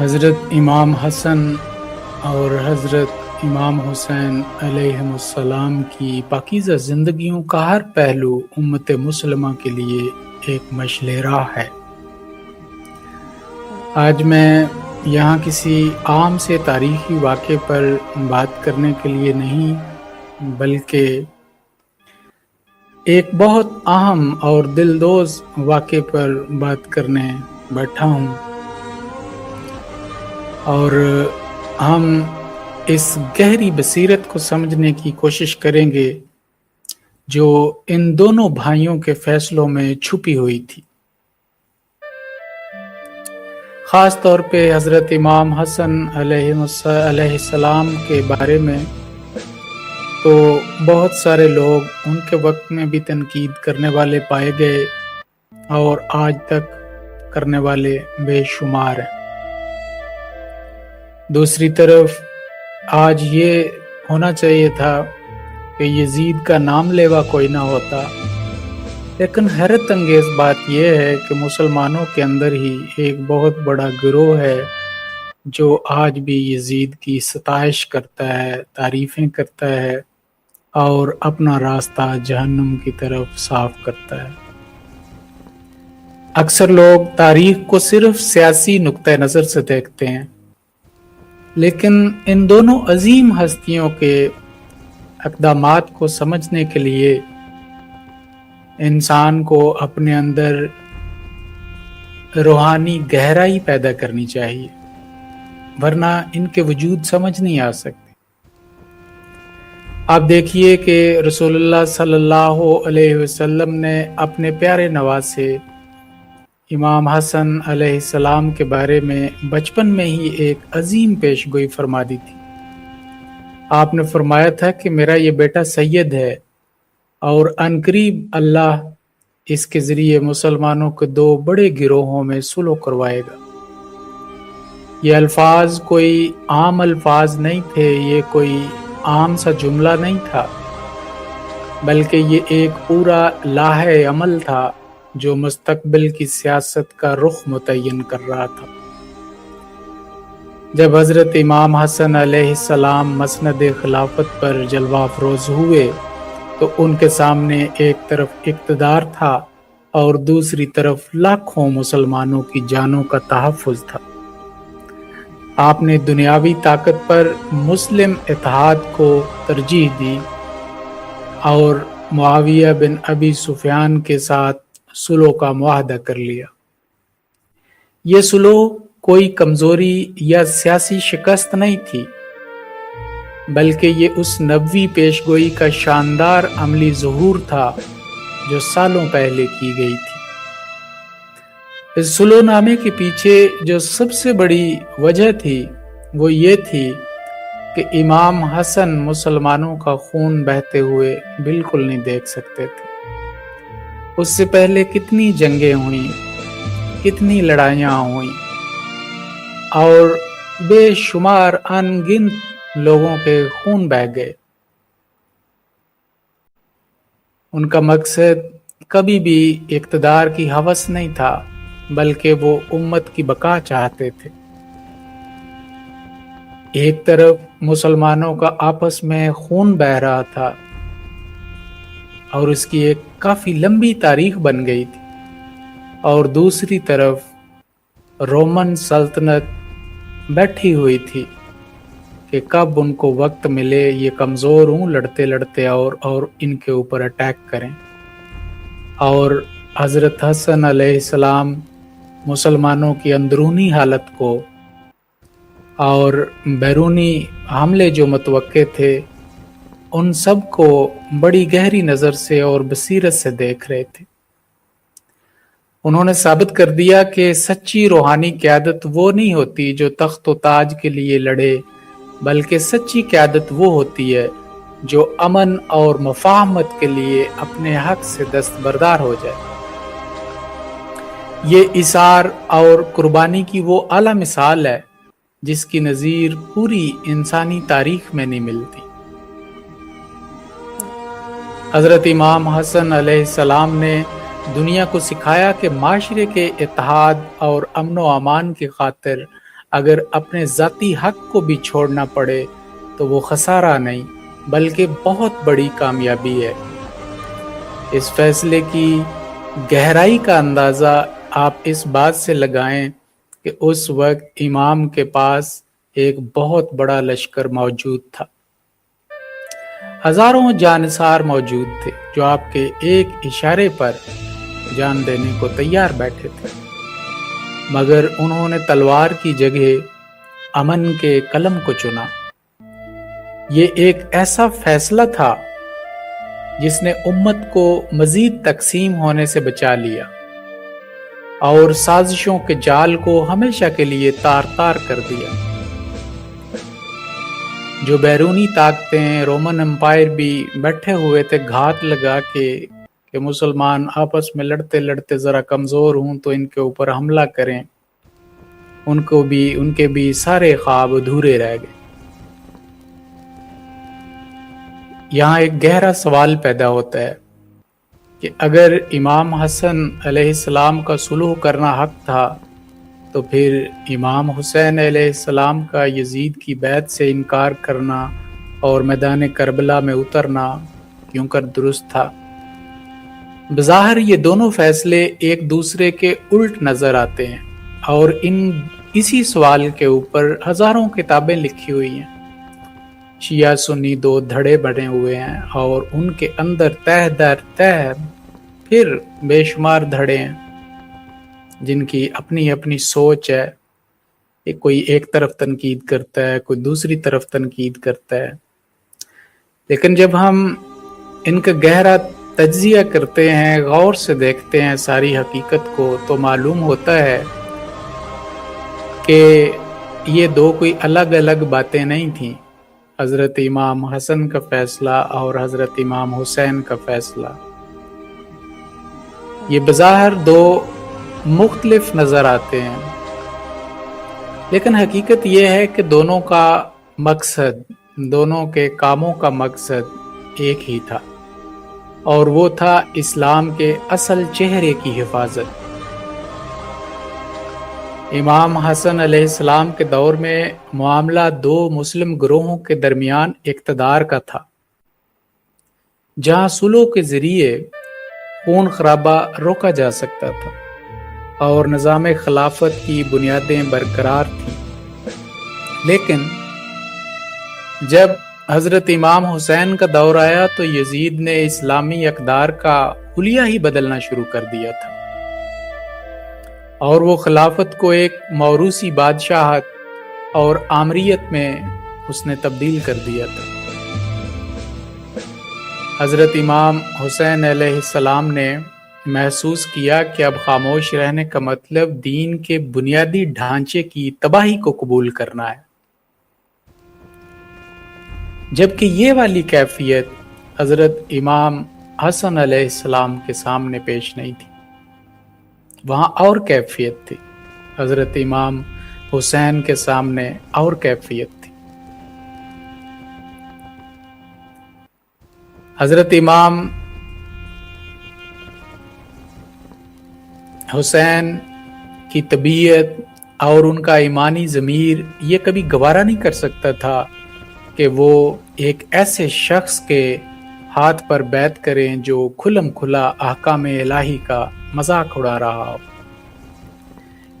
حضرت امام حسن اور حضرت امام حسین علیہم السلام کی پاکیزہ زندگیوں کا ہر پہلو امت مسلمہ کے لیے ایک مشعل راہ ہے۔ آج میں یہاں کسی عام سے تاریخی واقعے پر بات کرنے کے لیے نہیں، بلکہ ایک بہت اہم اور دلدوز واقعے پر بات کرنے بیٹھا ہوں، اور ہم اس گہری بصیرت کو سمجھنے کی کوشش کریں گے جو ان دونوں بھائیوں کے فیصلوں میں چھپی ہوئی تھی۔ خاص طور پہ حضرت امام حسن علیہ السلام کے بارے میں تو بہت سارے لوگ ان کے وقت میں بھی تنقید کرنے والے پائے گئے اور آج تک کرنے والے بے شمار ہیں۔ دوسری طرف آج یہ ہونا چاہیے تھا کہ یزید کا نام لیوا کوئی نہ ہوتا، لیکن حیرت انگیز بات یہ ہے کہ مسلمانوں کے اندر ہی ایک بہت بڑا گروہ ہے جو آج بھی یزید کی ستائش کرتا ہے، تعریفیں کرتا ہے اور اپنا راستہ جہنم کی طرف صاف کرتا ہے۔ اکثر لوگ تاریخ کو صرف سیاسی نقطہ نظر سے دیکھتے ہیں، لیکن ان دونوں عظیم ہستیوں کے اقدامات کو سمجھنے کے لیے انسان کو اپنے اندر روحانی گہرائی پیدا کرنی چاہیے، ورنہ ان کے وجود سمجھ نہیں آ سکتے۔ آپ دیکھیے کہ رسول اللہ صلی اللہ علیہ وسلم نے اپنے پیارے نواسے امام حسن علیہ السلام کے بارے میں بچپن میں ہی ایک عظیم پیش گوئی فرما دی تھی۔ آپ نے فرمایا تھا کہ میرا یہ بیٹا سید ہے اور عنقریب اللہ اس کے ذریعے مسلمانوں کے دو بڑے گروہوں میں صلح کروائے گا۔ یہ الفاظ کوئی عام الفاظ نہیں تھے، یہ کوئی عام سا جملہ نہیں تھا، بلکہ یہ ایک پورا لاحِ عمل تھا جو مستقبل کی سیاست کا رخ متعین کر رہا تھا۔ جب حضرت امام حسن علیہ السلام مسند خلافت پر جلوہ افروز ہوئے تو ان کے سامنے ایک طرف اقتدار تھا اور دوسری طرف لاکھوں مسلمانوں کی جانوں کا تحفظ تھا۔ آپ نے دنیاوی طاقت پر مسلم اتحاد کو ترجیح دی اور معاویہ بن ابی سفیان کے ساتھ صلح کا معاہدہ کر لیا۔ یہ صلح کوئی کمزوری یا سیاسی شکست نہیں تھی، بلکہ یہ اس نبوی پیش گوئی کا شاندار عملی ظہور تھا جو سالوں پہلے کی گئی تھی۔ اس صلح نامے کے پیچھے جو سب سے بڑی وجہ تھی وہ یہ تھی کہ امام حسن مسلمانوں کا خون بہتے ہوئے بالکل نہیں دیکھ سکتے تھے۔ اس سے پہلے کتنی جنگیں ہوئیں، کتنی لڑائیاں ہوئیں اور بے شمار ان گنت لوگوں کے خون بہہ گئے۔ ان کا مقصد کبھی بھی اقتدار کی ہوس نہیں تھا، بلکہ وہ امت کی بقا چاہتے تھے۔ ایک طرف مسلمانوں کا آپس میں خون بہہ رہا تھا اور اس کی ایک کافی لمبی تاریخ بن گئی تھی، اور دوسری طرف رومن سلطنت بیٹھی ہوئی تھی کہ کب ان کو وقت ملے یہ کمزور ہوں لڑتے لڑتے اور ان کے اوپر اٹیک کریں۔ اور حضرت حسن علیہ السلام مسلمانوں کی اندرونی حالت کو اور بیرونی حملے جو متوقع تھے ان سب کو بڑی گہری نظر سے اور بصیرت سے دیکھ رہے تھے۔ انہوں نے ثابت کر دیا کہ سچی روحانی قیادت وہ نہیں ہوتی جو تخت و تاج کے لیے لڑے، بلکہ سچی قیادت وہ ہوتی ہے جو امن اور مفاہمت کے لیے اپنے حق سے دستبردار ہو جائے۔ یہ ایثار اور قربانی کی وہ اعلیٰ مثال ہے جس کی نظیر پوری انسانی تاریخ میں نہیں ملتی۔ حضرت امام حسن علیہ السلام نے دنیا کو سکھایا کہ معاشرے کے اتحاد اور امن و امان کی خاطر اگر اپنے ذاتی حق کو بھی چھوڑنا پڑے تو وہ خسارہ نہیں بلکہ بہت بڑی کامیابی ہے۔ اس فیصلے کی گہرائی کا اندازہ آپ اس بات سے لگائیں کہ اس وقت امام کے پاس ایک بہت بڑا لشکر موجود تھا۔ ہزاروں جانثار موجود تھے جو آپ کے ایک اشارے پر جان دینے کو تیار بیٹھے تھے، مگر انہوں نے تلوار کی جگہ امن کے قلم کو چنا۔ یہ ایک ایسا فیصلہ تھا جس نے امت کو مزید تقسیم ہونے سے بچا لیا اور سازشوں کے جال کو ہمیشہ کے لیے تار تار کر دیا۔ جو بیرونی طاقتیں، رومن امپائر بھی بیٹھے ہوئے تھے گھات لگا کے کہ مسلمان آپس میں لڑتے لڑتے ذرا کمزور ہوں تو ان کے اوپر حملہ کریں، ان کے بھی سارے خواب ادھورے رہ گئے۔ یہاں ایک گہرا سوال پیدا ہوتا ہے کہ اگر امام حسن علیہ السلام کا صلح کرنا حق تھا تو پھر امام حسین علیہ السلام کا یزید کی بیعت سے انکار کرنا اور میدان کربلا میں اترنا کیوں کر درست تھا؟ بظاہر یہ دونوں فیصلے ایک دوسرے کے الٹ نظر آتے ہیں اور اسی سوال کے اوپر ہزاروں کتابیں لکھی ہوئی ہیں۔ شیعہ سنی دو دھڑے بنے ہوئے ہیں اور ان کے اندر تہ در تہ پھر بے شمار دھڑے ہیں جن کی اپنی اپنی سوچ ہے۔ کوئی ایک طرف تنقید کرتا ہے، کوئی دوسری طرف تنقید کرتا ہے، لیکن جب ہم ان کا گہرا تجزیہ کرتے ہیں، غور سے دیکھتے ہیں ساری حقیقت کو، تو معلوم ہوتا ہے کہ یہ دو کوئی الگ الگ باتیں نہیں تھیں۔ حضرت امام حسن کا فیصلہ اور حضرت امام حسین کا فیصلہ، یہ بظاہر دو مختلف نظر آتے ہیں، لیکن حقیقت یہ ہے کہ دونوں کا مقصد، دونوں کے کاموں کا مقصد ایک ہی تھا، اور وہ تھا اسلام کے اصل چہرے کی حفاظت۔ امام حسن علیہ السلام کے دور میں معاملہ دو مسلم گروہوں کے درمیان اقتدار کا تھا، جہاں صلح کے ذریعے خون خرابہ روکا جا سکتا تھا اور نظام خلافت کی بنیادیں برقرار تھیں۔ لیکن جب حضرت امام حسین کا دور آیا تو یزید نے اسلامی اقدار کا حلیہ ہی بدلنا شروع کر دیا تھا، اور وہ خلافت کو ایک موروثی بادشاہت اور آمریت میں اس نے تبدیل کر دیا تھا۔ حضرت امام حسین علیہ السلام نے محسوس کیا کہ اب خاموش رہنے کا مطلب دین کے بنیادی ڈھانچے کی تباہی کو قبول کرنا ہے، جبکہ یہ والی کیفیت حضرت امام حسن علیہ السلام کے سامنے پیش نہیں تھی۔ وہاں اور کیفیت تھی، حضرت امام حسین کے سامنے اور کیفیت تھی۔ حضرت امام حسین کی طبیعت اور ان کا ایمانی ضمیر یہ کبھی گوارا نہیں کر سکتا تھا کہ وہ ایک ایسے شخص کے ہاتھ پر بیعت کریں جو کھلم کھلا احکام الہی کا مذاق اڑا رہا ہو۔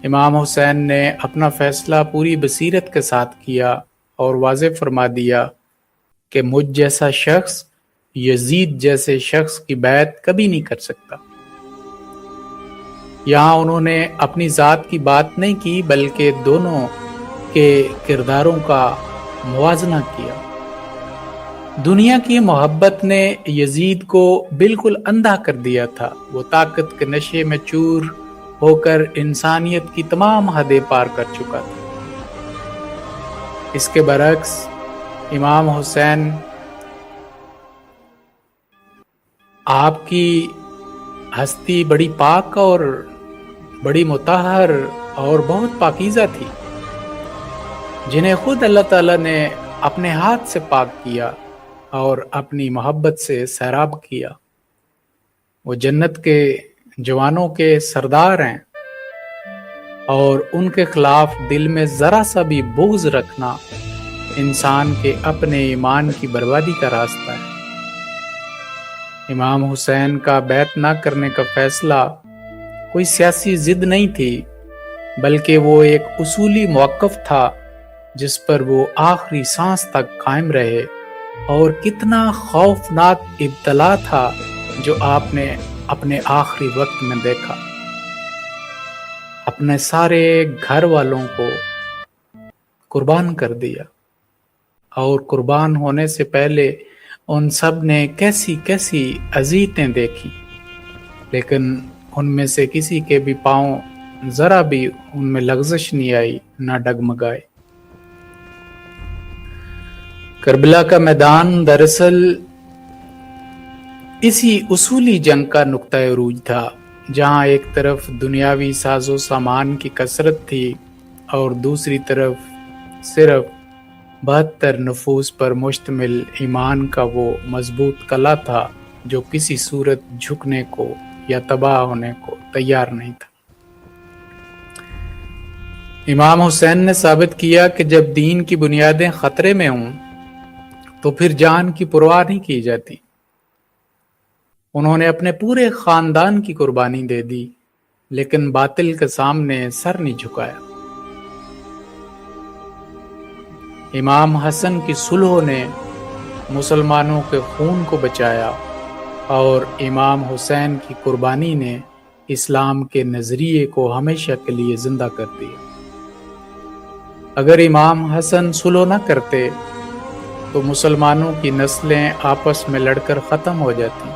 امام حسین نے اپنا فیصلہ پوری بصیرت کے ساتھ کیا اور واضح فرما دیا کہ مجھ جیسا شخص یزید جیسے شخص کی بیعت کبھی نہیں کر سکتا۔ یہاں انہوں نے اپنی ذات کی بات نہیں کی بلکہ دونوں کے کرداروں کا موازنہ کیا۔ دنیا کی محبت نے یزید کو بالکل اندھا کر دیا تھا، وہ طاقت کے نشے میں چور ہو کر انسانیت کی تمام حدیں پار کر چکا تھا۔ اس کے برعکس امام حسین آپ کی ہستی بڑی پاک اور بڑی مطہر اور بہت پاکیزہ تھی، جنہیں خود اللہ تعالیٰ نے اپنے ہاتھ سے پاک کیا اور اپنی محبت سے سیراب کیا۔ وہ جنت کے جوانوں کے سردار ہیں اور ان کے خلاف دل میں ذرا سا بھی بغض رکھنا انسان کے اپنے ایمان کی بربادی کا راستہ ہے۔ امام حسین کا بیعت نہ کرنے کا فیصلہ کوئی سیاسی ضد نہیں تھی، بلکہ وہ ایک اصولی موقف تھا جس پر وہ آخری سانس تک قائم رہے۔ اور کتنا خوفناک ابتلا تھا جو آپ نے اپنے آخری وقت میں دیکھا۔ اپنے سارے گھر والوں کو قربان کر دیا، اور قربان ہونے سے پہلے ان سب نے کیسی کیسی اذیتیں دیکھی، لیکن ان میں سے کسی کے بھی پاؤں ذرا بھی ان میں لغزش نہیں آئی، نہ ڈگمگائے۔ کربلا کا میدان دراصل اسی اصولی جنگ کا نقطہ عروج تھا، جہاں ایک طرف دنیاوی ساز و سامان کی کثرت تھی اور دوسری طرف صرف 72 نفوس پر مشتمل ایمان کا وہ مضبوط قلعہ تھا جو کسی صورت جھکنے کو یا تباہ ہونے کو تیار نہیں تھا۔ امام حسین نے ثابت کیا کہ جب دین کی بنیادیں خطرے میں ہوں تو پھر جان کی پرواہ نہیں کی جاتی۔ انہوں نے اپنے پورے خاندان کی قربانی دے دی، لیکن باطل کے سامنے سر نہیں جھکایا۔ امام حسن کی صلح نے مسلمانوں کے خون کو بچایا، اور امام حسین کی قربانی نے اسلام کے نظریے کو ہمیشہ کے لیے زندہ کر دیا۔ اگر امام حسن صلح نہ کرتے تو مسلمانوں کی نسلیں آپس میں لڑ کر ختم ہو جاتی،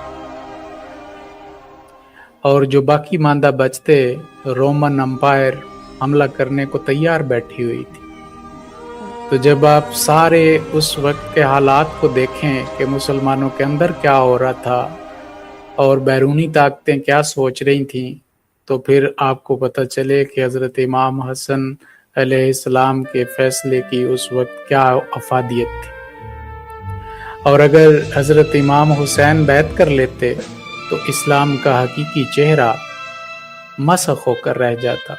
اور جو باقی ماندہ بچتے رومن امپائر حملہ کرنے کو تیار بیٹھی ہوئی تھی۔ تو جب آپ سارے اس وقت کے حالات کو دیکھیں کہ مسلمانوں کے اندر کیا ہو رہا تھا اور بیرونی طاقتیں کیا سوچ رہی تھیں، تو پھر آپ کو پتہ چلے کہ حضرت امام حسن علیہ السلام کے فیصلے کی اس وقت کیا افادیت تھی۔ اور اگر حضرت امام حسین بیعت کر لیتے تو اسلام کا حقیقی چہرہ مسخ ہو کر رہ جاتا۔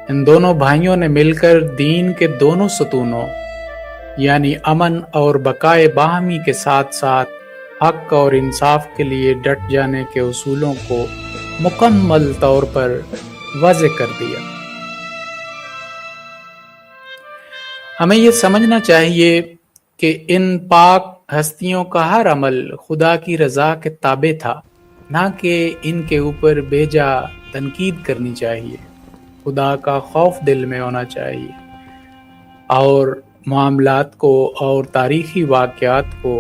ان دونوں بھائیوں نے مل کر دین کے دونوں ستونوں یعنی امن اور بقائے باہمی کے ساتھ ساتھ حق اور انصاف کے لیے ڈٹ جانے کے اصولوں کو مکمل طور پر واضح کر دیا۔ ہمیں یہ سمجھنا چاہیے کہ ان پاک ہستیوں کا ہر عمل خدا کی رضا کے تابع تھا، نہ کہ ان کے اوپر بیجا تنقید کرنی چاہیے۔ خدا کا خوف دل میں ہونا چاہیے، اور معاملات کو اور تاریخی واقعات کو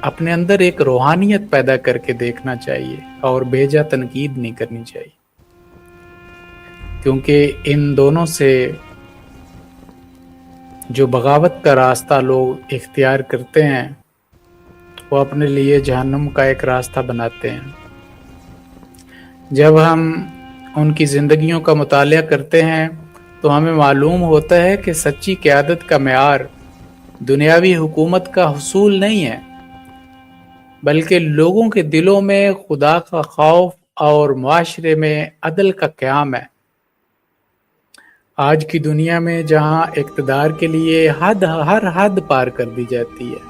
اپنے اندر ایک روحانیت پیدا کر کے دیکھنا چاہیے، اور بیجا تنقید نہیں کرنی چاہیے، کیونکہ ان دونوں سے جو بغاوت کا راستہ لوگ اختیار کرتے ہیں وہ اپنے لیے جہنم کا ایک راستہ بناتے ہیں۔ جب ہم ان کی زندگیوں کا مطالعہ کرتے ہیں تو ہمیں معلوم ہوتا ہے کہ سچی قیادت کا معیار دنیاوی حکومت کا حصول نہیں ہے، بلکہ لوگوں کے دلوں میں خدا کا خوف اور معاشرے میں عدل کا قیام ہے۔ آج کی دنیا میں جہاں اقتدار کے لیے ہر حد پار کر دی جاتی ہے،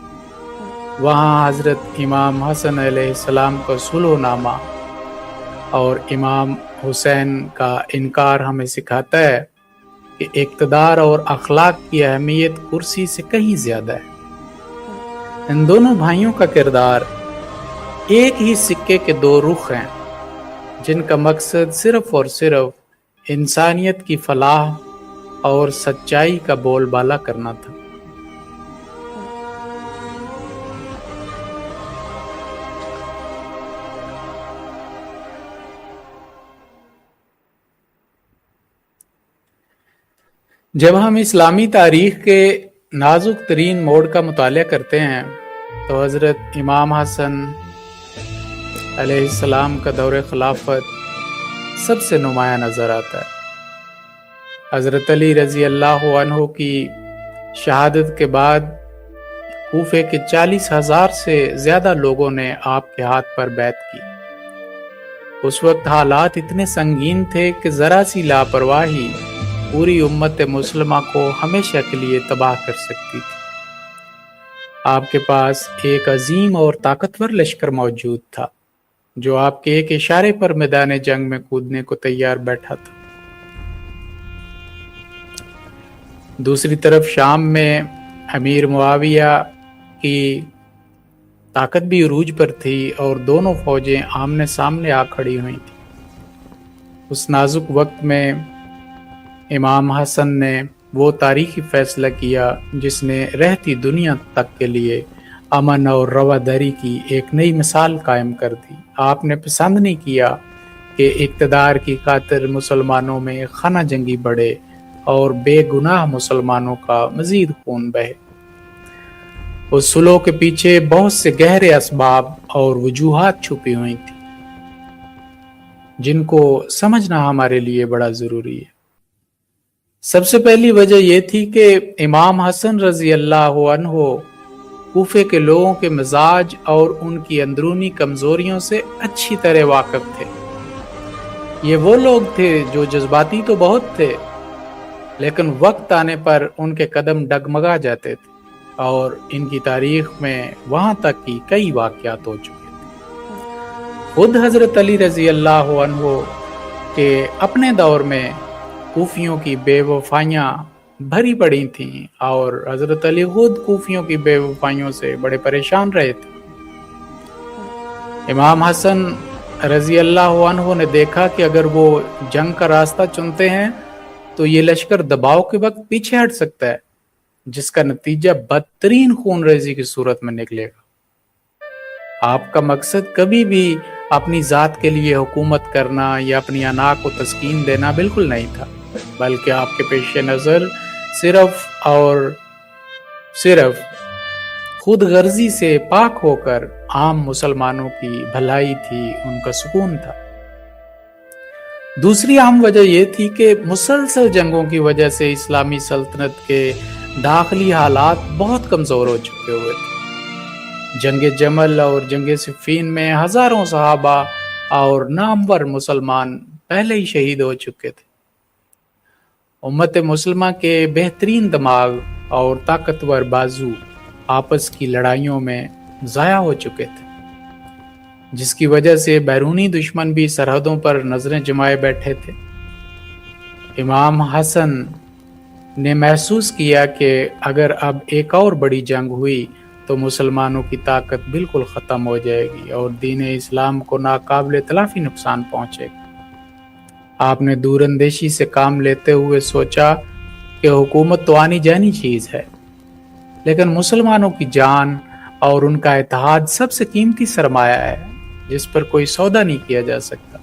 وہاں حضرت امام حسن علیہ السلام کا صلح نامہ اور امام حسین کا انکار ہمیں سکھاتا ہے کہ اقتدار اور اخلاق کی اہمیت کرسی سے کہیں زیادہ ہے۔ ان دونوں بھائیوں کا کردار ایک ہی سکے کے دو رخ ہیں، جن کا مقصد صرف اور صرف انسانیت کی فلاح اور سچائی کا بول بالا کرنا تھا۔ جب ہم اسلامی تاریخ کے نازک ترین موڑ کا مطالعہ کرتے ہیں تو حضرت امام حسن علیہ السلام کا دور خلافت سب سے نمایاں نظر آتا ہے۔ حضرت علی رضی اللہ عنہ کی شہادت کے بعد کوفے کے 40,000 سے زیادہ لوگوں نے آپ کے ہاتھ پر بیعت کی۔ اس وقت حالات اتنے سنگین تھے کہ ذرا سی لاپرواہی پوری امت مسلمہ کو ہمیشہ کے لیے تباہ کر سکتی تھی۔ آپ کے پاس ایک عظیم اور طاقتور لشکر موجود تھا جو آپ کے ایک اشارے پر میدان جنگ میں کودنے کو تیار بیٹھا تھا۔ دوسری طرف شام میں امیر معاویہ کی طاقت بھی عروج پر تھی اور دونوں فوجیں آمنے سامنے آ کھڑی ہوئی تھیں۔ اس نازک وقت میں امام حسن نے وہ تاریخی فیصلہ کیا جس نے رہتی دنیا تک کے لیے امن اور رواداری کی ایک نئی مثال قائم کر دی۔ آپ نے پسند نہیں کیا کہ اقتدار کی خاطر مسلمانوں میں خانہ جنگی بڑھے اور بے گناہ مسلمانوں کا مزید خون بہے۔ اس صلح کے پیچھے بہت سے گہرے اسباب اور وجوہات چھپی ہوئی تھیں جن کو سمجھنا ہمارے لیے بڑا ضروری ہے۔ سب سے پہلی وجہ یہ تھی کہ امام حسن رضی اللہ عنہ کوفے کے لوگوں کے مزاج اور ان کی اندرونی کمزوریوں سے اچھی طرح واقف تھے۔ یہ وہ لوگ تھے جو جذباتی تو بہت تھے لیکن وقت آنے پر ان کے قدم ڈگمگا جاتے تھے اور ان کی تاریخ میں وہاں تک کی کئی واقعات ہو چکے تھے۔ خود حضرت علی رضی اللہ عنہ کے اپنے دور میں کوفیوں کی بے وفائیاں بھری پڑی تھیں اور حضرت علی خود کوفیوں کی بے وفائیوں سے بڑے پریشان رہے تھے۔ امام حسن رضی اللہ عنہ نے دیکھا کہ اگر وہ جنگ کا راستہ چنتے ہیں تو یہ لشکر دباؤ کے وقت پیچھے ہٹ سکتا ہے جس کا نتیجہ بدترین خون ریزی کی صورت میں نکلے گا۔ آپ کا مقصد کبھی بھی اپنی ذات کے لیے حکومت کرنا یا اپنی انا کو تسکین دینا بالکل نہیں تھا، بلکہ آپ کے پیش نظر صرف اور صرف خود غرضی سے پاک ہو کر عام مسلمانوں کی بھلائی تھی، ان کا سکون تھا۔ دوسری اہم وجہ یہ تھی کہ مسلسل جنگوں کی وجہ سے اسلامی سلطنت کے داخلی حالات بہت کمزور ہو چکے ہوئے تھے۔ جنگ جمل اور جنگ صفین میں ہزاروں صحابہ اور نامور مسلمان پہلے ہی شہید ہو چکے تھے۔ امت مسلمہ کے بہترین دماغ اور طاقتور بازو آپس کی لڑائیوں میں ضائع ہو چکے تھے، جس کی وجہ سے بیرونی دشمن بھی سرحدوں پر نظریں جمائے بیٹھے تھے۔ امام حسن نے محسوس کیا کہ اگر اب ایک اور بڑی جنگ ہوئی تو مسلمانوں کی طاقت بالکل ختم ہو جائے گی اور دین اسلام کو ناقابل تلافی نقصان پہنچے گا۔ آپ نے دور اندیشی سے کام لیتے ہوئے سوچا کہ حکومت تو آنی جانی چیز ہے لیکن مسلمانوں کی جان اور ان کا اتحاد سب سے قیمتی سرمایہ ہے جس پر کوئی سودا نہیں کیا جا سکتا۔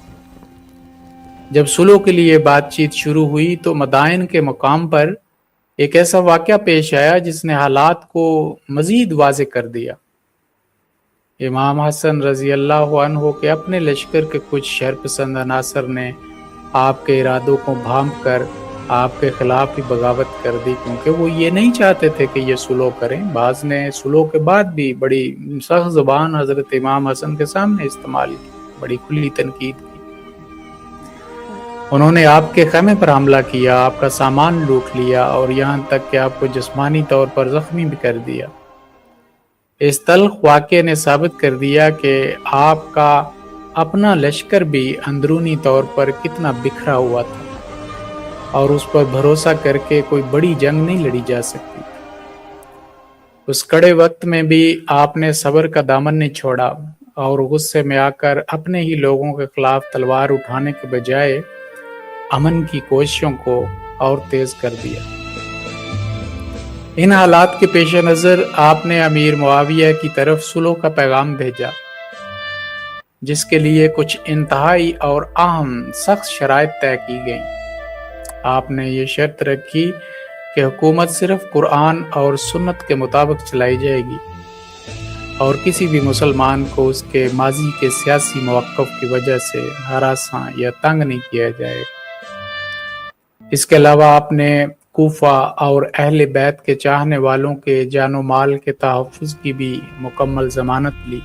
جب صلح کے لیے بات چیت شروع ہوئی تو مدائن کے مقام پر ایک ایسا واقعہ پیش آیا جس نے حالات کو مزید واضح کر دیا۔ امام حسن رضی اللہ عنہ کے اپنے لشکر کے کچھ شرپسند عناصر نے آپ کے ارادوں کو بھانپ کر آپ کے خلاف ہی بغاوت کر دی، کیونکہ وہ یہ نہیں چاہتے تھے کہ یہ صلح کریں۔ بعض نے صلح کے بعد بھی بڑی سخت زبان حضرت امام حسن کے سامنے استعمال کی، بڑی کھلی تنقید کی۔ انہوں نے آپ کے خیمے پر حملہ کیا، آپ کا سامان لوٹ لیا اور یہاں تک کہ آپ کو جسمانی طور پر زخمی بھی کر دیا۔ اس تلخ واقعے نے ثابت کر دیا کہ آپ کا اپنا لشکر بھی اندرونی طور پر کتنا بکھرا ہوا تھا اور اس پر بھروسہ کر کے کوئی بڑی جنگ نہیں لڑی جا سکتی۔ اس کڑے وقت میں بھی آپ نے صبر کا دامن نہیں چھوڑا اور غصے میں آ کر اپنے ہی لوگوں کے خلاف تلوار اٹھانے کے بجائے امن کی کوششوں کو اور تیز کر دیا۔ ان حالات کے پیش نظر آپ نے امیر معاویہ کی طرف صلح کا پیغام بھیجا، جس کے لیے کچھ انتہائی اور اہم سخت شرائط طے کی گئیں۔ آپ نے یہ شرط رکھی کہ حکومت صرف قرآن اور سنت کے مطابق چلائی جائے گی اور کسی بھی مسلمان کو اس کے ماضی کے سیاسی موقف کی وجہ سے ہراساں یا تنگ نہیں کیا جائے گا۔ اس کے علاوہ آپ نے کوفہ اور اہل بیت کے چاہنے والوں کے جان و مال کے تحفظ کی بھی مکمل ضمانت لی۔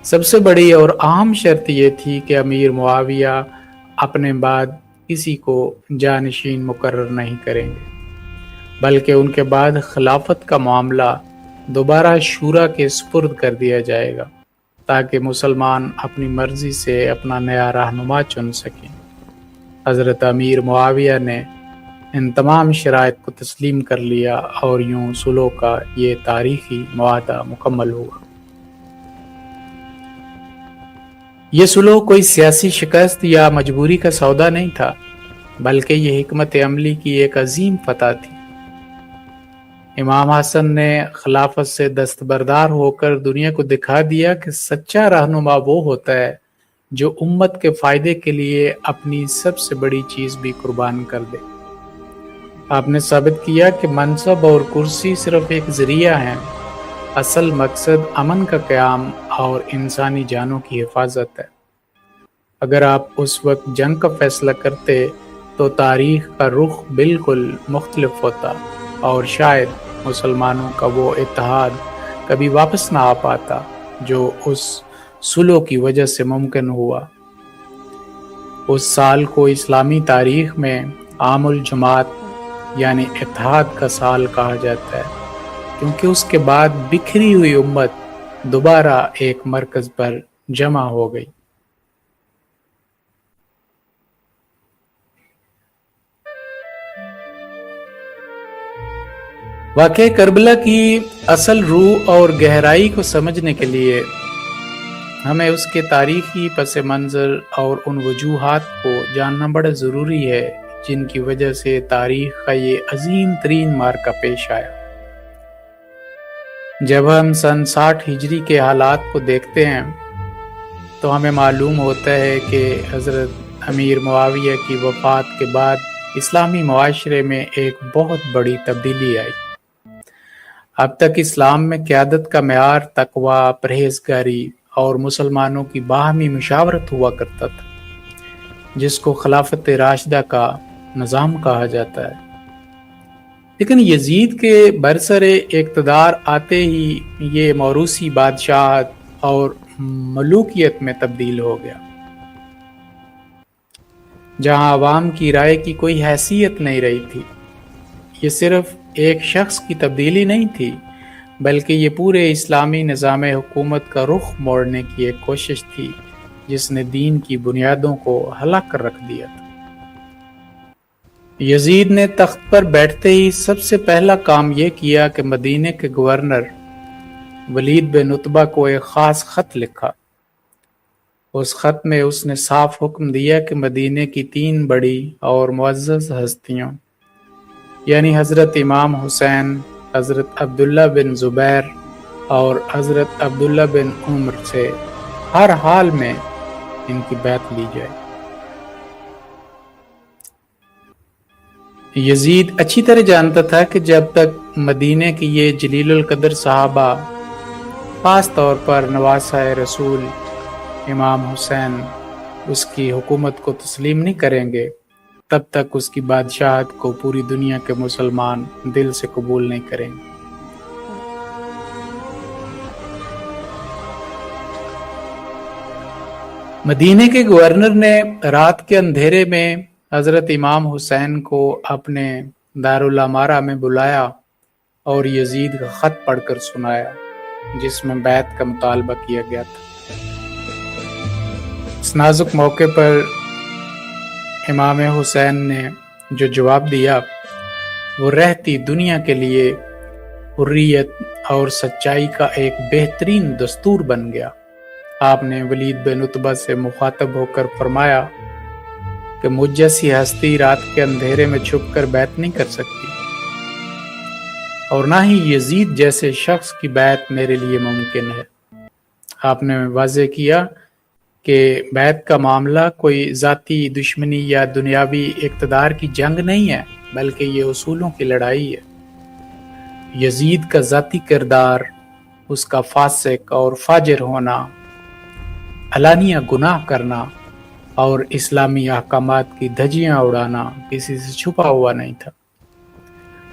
سب سے بڑی اور اہم شرط یہ تھی کہ امیر معاویہ اپنے بعد کسی کو جانشین مقرر نہیں کریں گے، بلکہ ان کے بعد خلافت کا معاملہ دوبارہ شورا کے سپرد کر دیا جائے گا تاکہ مسلمان اپنی مرضی سے اپنا نیا رہنما چن سکیں۔ حضرت امیر معاویہ نے ان تمام شرائط کو تسلیم کر لیا اور یوں صلح کا یہ تاریخی معاہدہ مکمل ہوا۔ یہ صلح کوئی سیاسی شکست یا مجبوری کا سودا نہیں تھا، بلکہ یہ حکمت عملی کی ایک عظیم فتح تھی۔ امام حسن نے خلافت سے دستبردار ہو کر دنیا کو دکھا دیا کہ سچا رہنما وہ ہوتا ہے جو امت کے فائدے کے لیے اپنی سب سے بڑی چیز بھی قربان کر دے۔ آپ نے ثابت کیا کہ منصب اور کرسی صرف ایک ذریعہ ہیں، اصل مقصد امن کا قیام اور انسانی جانوں کی حفاظت ہے۔ اگر آپ اس وقت جنگ کا فیصلہ کرتے تو تاریخ کا رخ بالکل مختلف ہوتا اور شاید مسلمانوں کا وہ اتحاد کبھی واپس نہ آ پاتا جو اس صلح کی وجہ سے ممکن ہوا۔ اس سال کو اسلامی تاریخ میں عام الجماعت یعنی اتحاد کا سال کہا جاتا ہے، کیونکہ اس کے بعد بکھری ہوئی امت دوبارہ ایک مرکز پر جمع ہو گئی۔ واقعہ کربلا کی اصل روح اور گہرائی کو سمجھنے کے لیے ہمیں اس کے تاریخی پس منظر اور ان وجوہات کو جاننا بڑا ضروری ہے جن کی وجہ سے تاریخ کا یہ عظیم ترین معرکہ پیش آیا۔ جب ہم سن 60 ہجری کے حالات کو دیکھتے ہیں تو ہمیں معلوم ہوتا ہے کہ حضرت امیر معاویہ کی وفات کے بعد اسلامی معاشرے میں ایک بہت بڑی تبدیلی آئی۔ اب تک اسلام میں قیادت کا معیار تقوی، پرہیزگاری اور مسلمانوں کی باہمی مشاورت ہوا کرتا تھا، جس کو خلافت راشدہ کا نظام کہا جاتا ہے۔ لیکن یزید کے برسر اقتدار آتے ہی یہ موروثی بادشاہت اور ملوکیت میں تبدیل ہو گیا، جہاں عوام کی رائے کی کوئی حیثیت نہیں رہی تھی۔ یہ صرف ایک شخص کی تبدیلی نہیں تھی، بلکہ یہ پورے اسلامی نظام حکومت کا رخ موڑنے کی ایک کوشش تھی جس نے دین کی بنیادوں کو ہلا کر رکھ دیا تھا۔ یزید نے تخت پر بیٹھتے ہی سب سے پہلا کام یہ کیا کہ مدینہ کے گورنر ولید بن عتبہ کو ایک خاص خط لکھا۔ اس خط میں اس نے صاف حکم دیا کہ مدینہ کی 3 بڑی اور معزز ہستیوں یعنی حضرت امام حسین، حضرت عبداللہ بن زبیر اور حضرت عبداللہ بن عمر سے ہر حال میں ان کی بیعت لی جائے۔ یزید اچھی طرح جانتا تھا کہ جب تک مدینہ کی یہ جلیل القدر صحابہ، خاص طور پر نواسہ رسول امام حسین، اس کی حکومت کو تسلیم نہیں کریں گے، تب تک اس کی بادشاہت کو پوری دنیا کے مسلمان دل سے قبول نہیں کریں گے۔ مدینہ کے گورنر نے رات کے اندھیرے میں حضرت امام حسین کو اپنے دارالامارہ میں بلایا اور یزید کا خط پڑھ کر سنایا جس میں بیعت کا مطالبہ کیا گیا تھا۔ اس نازک موقع پر امام حسین نے جو جواب دیا وہ رہتی دنیا کے لیے حریت اور سچائی کا ایک بہترین دستور بن گیا۔ آپ نے ولید بن عتبہ سے مخاطب ہو کر فرمایا کہ مجھ جیسی ہستی رات کے اندھیرے میں چھپ کر بیعت نہیں کر سکتی، اور نہ ہی یزید جیسے شخص کی بیعت میرے لیے ممکن ہے۔ آپ نے واضح کیا کہ بیعت کا معاملہ کوئی ذاتی دشمنی یا دنیاوی اقتدار کی جنگ نہیں ہے، بلکہ یہ اصولوں کی لڑائی ہے۔ یزید کا ذاتی کردار، اس کا فاسق اور فاجر ہونا، علانیہ گناہ کرنا اور اسلامی احکامات کی دھجیاں اڑانا کسی سے چھپا ہوا نہیں تھا۔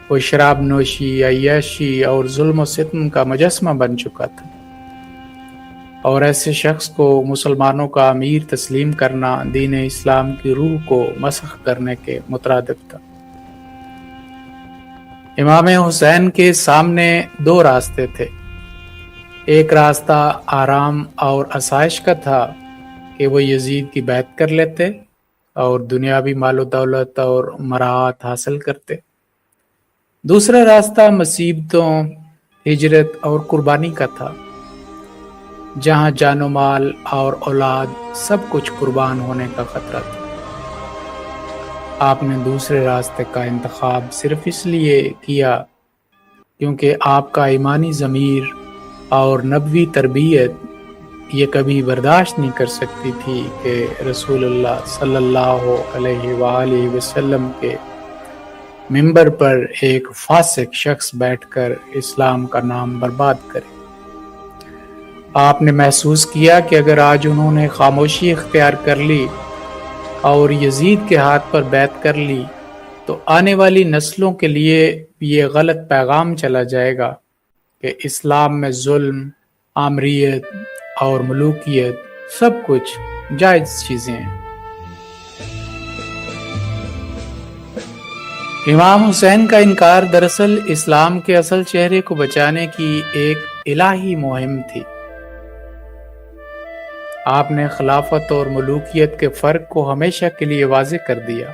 وہ شراب نوشی، عیاشی اور ظلم و ستم کا مجسمہ بن چکا تھا۔ اور ایسے شخص کو مسلمانوں کا امیر تسلیم کرنا دین اسلام کی روح کو مسخ کرنے کے مترادف تھا۔ امام حسین کے سامنے دو راستے تھے۔ ایک راستہ آرام اور آسائش کا تھا کہ وہ یزید کی بیعت کر لیتے اور دنیاوی مال و دولت اور مراعات حاصل کرتے۔ دوسرا راستہ مصیبتوں، ہجرت اور قربانی کا تھا، جہاں جان و مال اور اولاد سب کچھ قربان ہونے کا خطرہ تھا۔ آپ نے دوسرے راستے کا انتخاب صرف اس لیے کیا کیونکہ آپ کا ایمانی ضمیر اور نبوی تربیت یہ کبھی برداشت نہیں کر سکتی تھی کہ رسول اللہ صلی اللہ علیہ وآلہ وسلم کے منبر پر ایک فاسق شخص بیٹھ کر اسلام کا نام برباد کرے۔ آپ نے محسوس کیا کہ اگر آج انہوں نے خاموشی اختیار کر لی اور یزید کے ہاتھ پر بیعت کر لی تو آنے والی نسلوں کے لیے یہ غلط پیغام چلا جائے گا کہ اسلام میں ظلم، آمریت اور ملوکیت سب کچھ جائز چیزیں ہیں۔ امام حسین کا انکار دراصل اسلام کے اصل چہرے کو بچانے کی ایک الہی مہم تھی۔ آپ نے خلافت اور ملوکیت کے فرق کو ہمیشہ کے لیے واضح کر دیا۔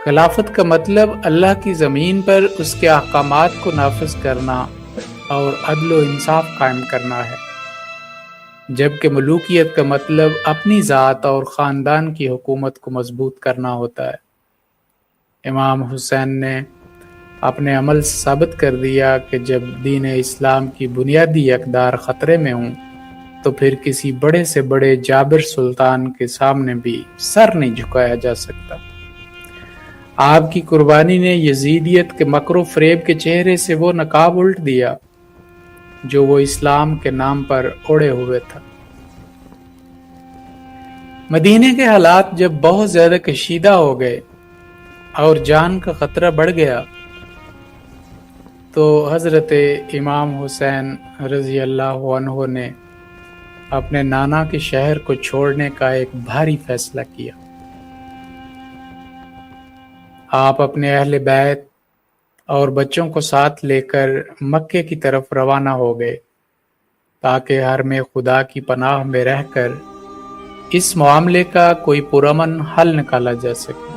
خلافت کا مطلب اللہ کی زمین پر اس کے احکامات کو نافذ کرنا اور عدل و انصاف قائم کرنا ہے، جبکہ ملوکیت کا مطلب اپنی ذات اور خاندان کی حکومت کو مضبوط کرنا ہوتا ہے۔ امام حسین نے اپنے عمل سے ثابت کر دیا کہ جب دین اسلام کی بنیادی اقدار خطرے میں ہوں تو پھر کسی بڑے سے بڑے جابر سلطان کے سامنے بھی سر نہیں جھکایا جا سکتا۔ آپ کی قربانی نے یزیدیت کے مکر و فریب کے چہرے سے وہ نقاب الٹ دیا جو وہ اسلام کے نام پر اوڑے ہوئے تھا۔ مدینے کے حالات جب بہت زیادہ کشیدہ ہو گئے اور جان کا خطرہ بڑھ گیا تو حضرت امام حسین رضی اللہ عنہ نے اپنے نانا کے شہر کو چھوڑنے کا ایک بھاری فیصلہ کیا۔ آپ اپنے اہل بیت اور بچوں کو ساتھ لے کر مکے کی طرف روانہ ہو گئے تاکہ حرم خدا کی پناہ میں رہ کر اس معاملے کا کوئی پرامن حل نکالا جا سکے۔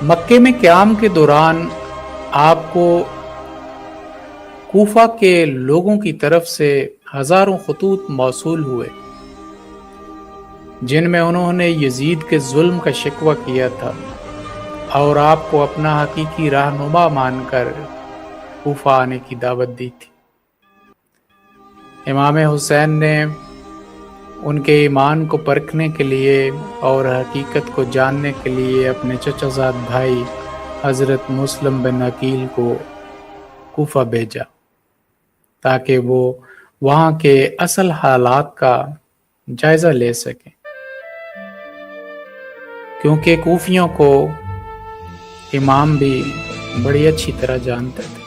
مکے میں قیام کے دوران آپ کو کوفہ کے لوگوں کی طرف سے ہزاروں خطوط موصول ہوئے جن میں انہوں نے یزید کے ظلم کا شکوہ کیا تھا اور آپ کو اپنا حقیقی رہنما مان کر کوفہ آنے کی دعوت دی تھی۔ امام حسین نے ان کے ایمان کو پرکھنے کے لیے اور حقیقت کو جاننے کے لیے اپنے چچا زاد بھائی حضرت مسلم بن عقیل کو کوفہ بھیجا تاکہ وہ وہاں کے اصل حالات کا جائزہ لے سکیں، کیونکہ کوفیوں کو امام بھی بڑی اچھی طرح جانتے تھے۔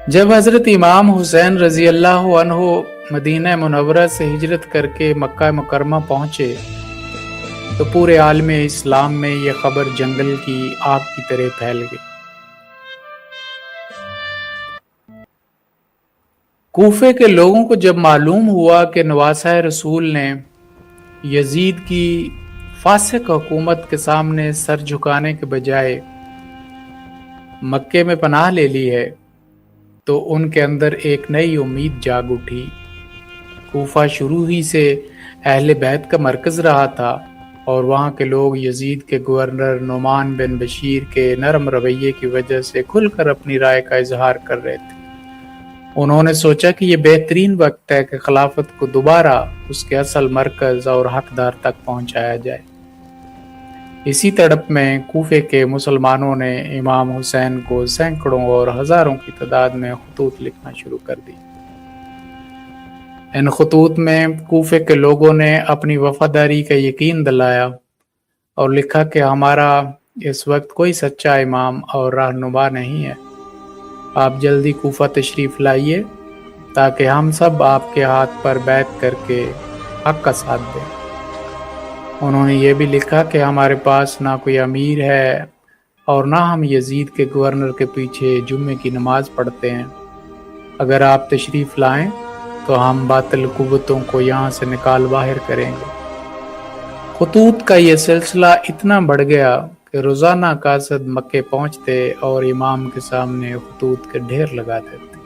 جب حضرت امام حسین رضی اللہ عنہ مدینہ منورہ سے ہجرت کر کے مکہ مکرمہ پہنچے تو پورے عالم اسلام میں یہ خبر جنگل کی آگ کی طرح پھیل گئی۔ کوفے کے لوگوں کو جب معلوم ہوا کہ نواسہ رسول نے یزید کی فاسق حکومت کے سامنے سر جھکانے کے بجائے مکے میں پناہ لے لی ہے تو ان کے اندر ایک نئی امید جاگ اٹھی۔ کوفہ شروع ہی سے اہل بیت کا مرکز رہا تھا اور وہاں کے لوگ یزید کے گورنر نعمان بن بشیر کے نرم رویے کی وجہ سے کھل کر اپنی رائے کا اظہار کر رہے تھے۔ انہوں نے سوچا کہ یہ بہترین وقت ہے کہ خلافت کو دوبارہ اس کے اصل مرکز اور حقدار تک پہنچایا جائے۔ اسی تڑپ میں کوفے کے مسلمانوں نے امام حسین کو سینکڑوں اور ہزاروں کی تعداد میں خطوط لکھنا شروع کر دی۔ ان خطوط میں کوفے کے لوگوں نے اپنی وفاداری کا یقین دلایا اور لکھا کہ ہمارا اس وقت کوئی سچا امام اور رہنما نہیں ہے، آپ جلدی کوفہ تشریف لائیے تاکہ ہم سب آپ کے ہاتھ پر بیعت کر کے حق کا ساتھ دیں۔ انہوں نے یہ بھی لکھا کہ ہمارے پاس نہ کوئی امیر ہے اور نہ ہم یزید کے گورنر کے پیچھے جمعے کی نماز پڑھتے ہیں، اگر آپ تشریف لائیں تو ہم باطل قوتوں کو یہاں سے نکال باہر کریں گے۔ خطوط کا یہ سلسلہ اتنا بڑھ گیا کہ روزانہ قاصد مکے پہنچتے اور امام کے سامنے خطوط کے ڈھیر لگا دیتے۔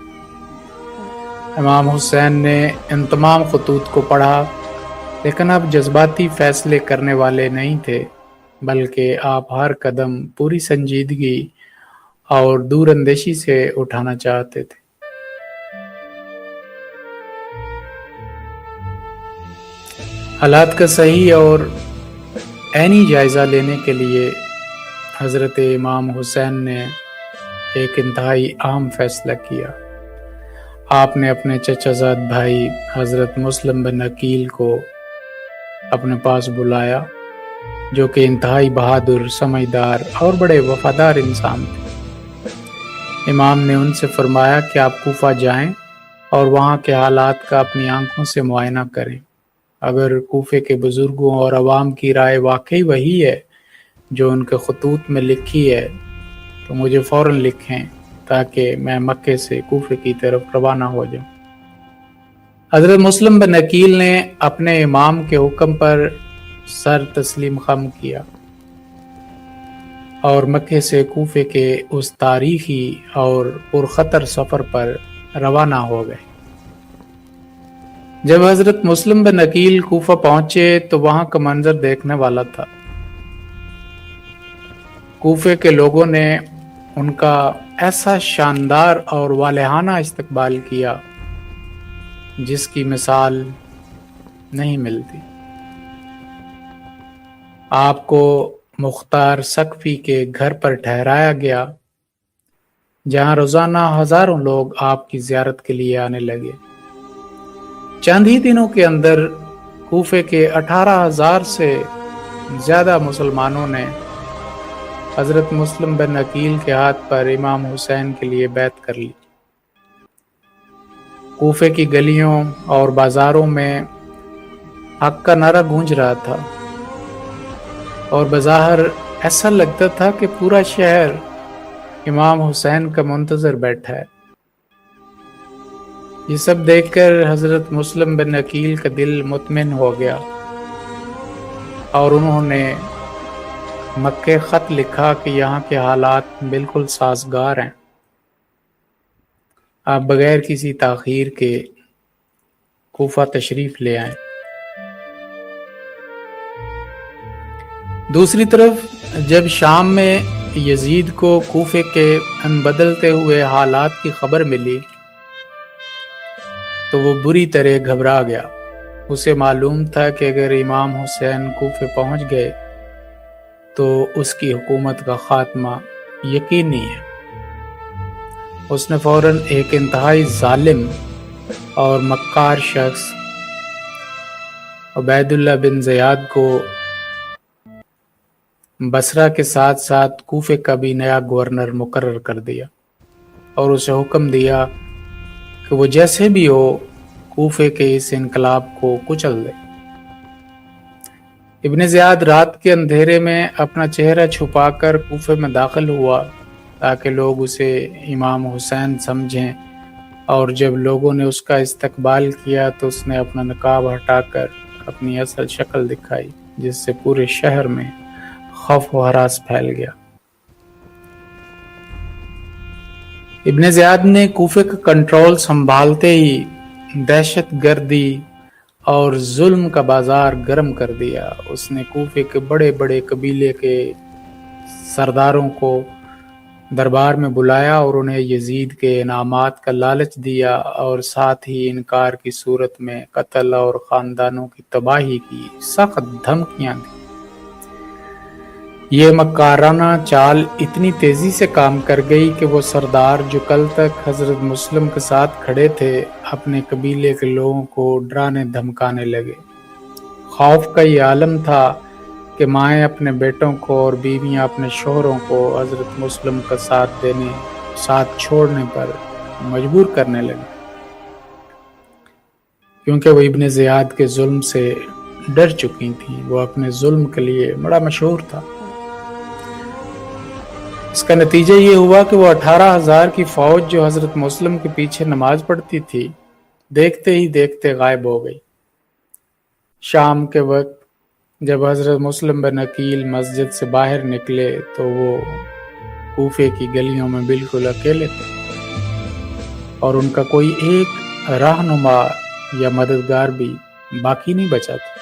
امام حسین نے ان تمام خطوط کو پڑھا، لیکن اب جذباتی فیصلے کرنے والے نہیں تھے، بلکہ آپ ہر قدم پوری سنجیدگی اور دور اندیشی سے اٹھانا چاہتے تھے۔ حالات کا صحیح اور عینی جائزہ لینے کے لیے حضرت امام حسین نے ایک انتہائی اہم فیصلہ کیا۔ آپ نے اپنے چچا زاد بھائی حضرت مسلم بن عقیل کو اپنے پاس بلایا، جو کہ انتہائی بہادر، سمجھدار اور بڑے وفادار انسان تھے۔ امام نے ان سے فرمایا کہ آپ کوفہ جائیں اور وہاں کے حالات کا اپنی آنکھوں سے معائنہ کریں۔ اگر کوفے کے بزرگوں اور عوام کی رائے واقعی وہی ہے جو ان کے خطوط میں لکھی ہے تو مجھے فوراً لکھیں تاکہ میں مکے سے کوفے کی طرف روانہ ہو جاؤں۔ حضرت مسلم بن عقیل نے اپنے امام کے حکم پر سر تسلیم خم کیا اور مکے سے کوفے کے اس تاریخی اور پرخطر سفر پر روانہ ہو گئے۔ جب حضرت مسلم بن عقیل کوفہ پہنچے تو وہاں کا منظر دیکھنے والا تھا۔ کوفے کے لوگوں نے ان کا ایسا شاندار اور والہانہ استقبال کیا جس کی مثال نہیں ملتی۔ آپ کو مختار ثقفی کے گھر پر ٹھہرایا گیا، جہاں روزانہ ہزاروں لوگ آپ کی زیارت کے لیے آنے لگے۔ چند ہی دنوں کے اندر کوفے کے 18,000 سے زیادہ مسلمانوں نے حضرت مسلم بن عقیل کے ہاتھ پر امام حسین کے لیے بیعت کر لی۔ کوفے کی گلیوں اور بازاروں میں حق کا نعرہ گونج رہا تھا اور بظاہر ایسا لگتا تھا کہ پورا شہر امام حسین کا منتظر بیٹھا ہے۔ یہ سب دیکھ کر حضرت مسلم بن عقیل کا دل مطمئن ہو گیا اور انہوں نے مکے خط لکھا کہ یہاں کے حالات بالکل سازگار ہیں، آپ بغیر کسی تاخیر کے کوفہ تشریف لے آئیں۔ دوسری طرف جب شام میں یزید کو کوفے کے ان بدلتے ہوئے حالات کی خبر ملی تو وہ بری طرح گھبرا گیا۔ اسے معلوم تھا کہ اگر امام حسین کوفے پہنچ گئے تو اس کی حکومت کا خاتمہ یقینی ہے۔ اس نے فوراً ایک انتہائی ظالم اور مکار شخص عبید اللہ بن زیاد کو بصرہ کے ساتھ ساتھ کوفے کا بھی نیا گورنر مقرر کر دیا اور اسے حکم دیا کہ وہ جیسے بھی ہو کوفے کے اس انقلاب کو کچل دے۔ ابن زیاد رات کے اندھیرے میں اپنا چہرہ چھپا کر کوفے میں داخل ہوا تاکہ لوگ اسے امام حسین سمجھیں، اور جب لوگوں نے اس کا استقبال کیا تو اس نے اپنا نقاب ہٹا کر اپنی اصل شکل دکھائی، جس سے پورے شہر میں خوف و ہراس پھیل گیا۔ ابن زیاد نے کوفے کا کنٹرول سنبھالتے ہی دہشت گردی اور ظلم کا بازار گرم کر دیا۔ اس نے کوفے کے بڑے بڑے قبیلے کے سرداروں کو دربار میں بلایا اور انہیں یزید کے انعامات کا لالچ دیا اور ساتھ ہی انکار کی صورت میں قتل اور خاندانوں کی تباہی کی سخت دھمکیاں دیں۔ یہ مکارانہ چال اتنی تیزی سے کام کر گئی کہ وہ سردار جو کل تک حضرت مسلم کے ساتھ کھڑے تھے اپنے قبیلے کے لوگوں کو ڈرانے دھمکانے لگے۔ خوف کا یہ عالم تھا کہ مائیں اپنے بیٹوں کو اور بیویاں اپنے شوہروں کو حضرت مسلم کا ساتھ چھوڑنے پر مجبور کرنے لگے، کیونکہ وہ ابن زیاد کے ظلم سے ڈر چکی تھیں۔ وہ اپنے ظلم کے لیے بڑا مشہور تھا۔ اس کا نتیجہ یہ ہوا کہ وہ 18,000 کی فوج جو حضرت مسلم کے پیچھے نماز پڑھتی تھی، دیکھتے ہی دیکھتے غائب ہو گئی۔ شام کے وقت جب حضرت مسلم بن عقیل مسجد سے باہر نکلے تو وہ کوفے کی گلیوں میں بالکل اکیلے تھے، اور ان کا کوئی ایک رہنما یا مددگار بھی باقی نہیں بچا تھا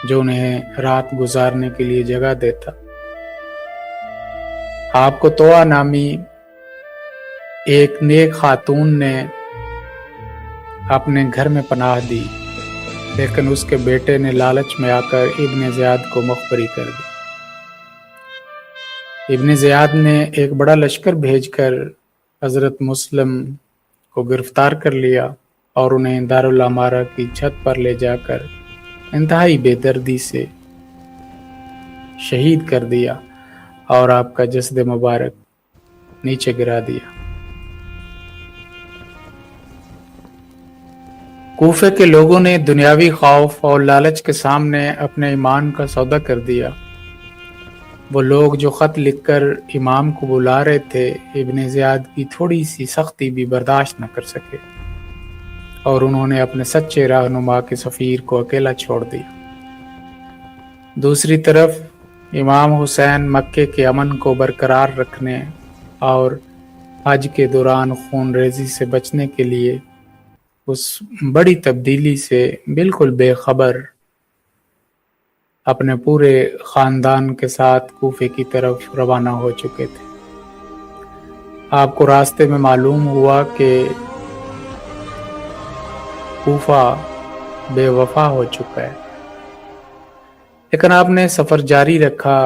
جو انہیں رات گزارنے کے لیے جگہ دیتا۔ آپ کو توآ نامی ایک نیک خاتون نے اپنے گھر میں پناہ دی، لیکن اس کے بیٹے نے لالچ میں آ کر ابن زیاد کو مخبری کر دی۔ ابن زیاد نے ایک بڑا لشکر بھیج کر حضرت مسلم کو گرفتار کر لیا اور انہیں دارالعمارہ کی چھت پر لے جا کر انتہائی بے دردی سے شہید کر دیا اور آپ کا جسد مبارک نیچے گرا دیا۔ کوفے کے لوگوں نے دنیاوی خوف اور لالچ کے سامنے اپنے ایمان کا سودا کر دیا۔ وہ لوگ جو خط لکھ کر امام کو بلا رہے تھے، ابن زیاد کی تھوڑی سی سختی بھی برداشت نہ کر سکے، اور انہوں نے اپنے سچے رہنما کے سفیر کو اکیلا چھوڑ دیا۔ دوسری طرف امام حسین مکے کے امن کو برقرار رکھنے اور حج کے دوران خون ریزی سے بچنے کے لیے اس بڑی تبدیلی سے بالکل بے خبر اپنے پورے خاندان کے ساتھ کوفے کی طرف روانہ ہو چکے تھے۔ آپ کو راستے میں معلوم ہوا کہ کوفہ بے وفا ہو چکا ہے، لیکن آپ نے سفر جاری رکھا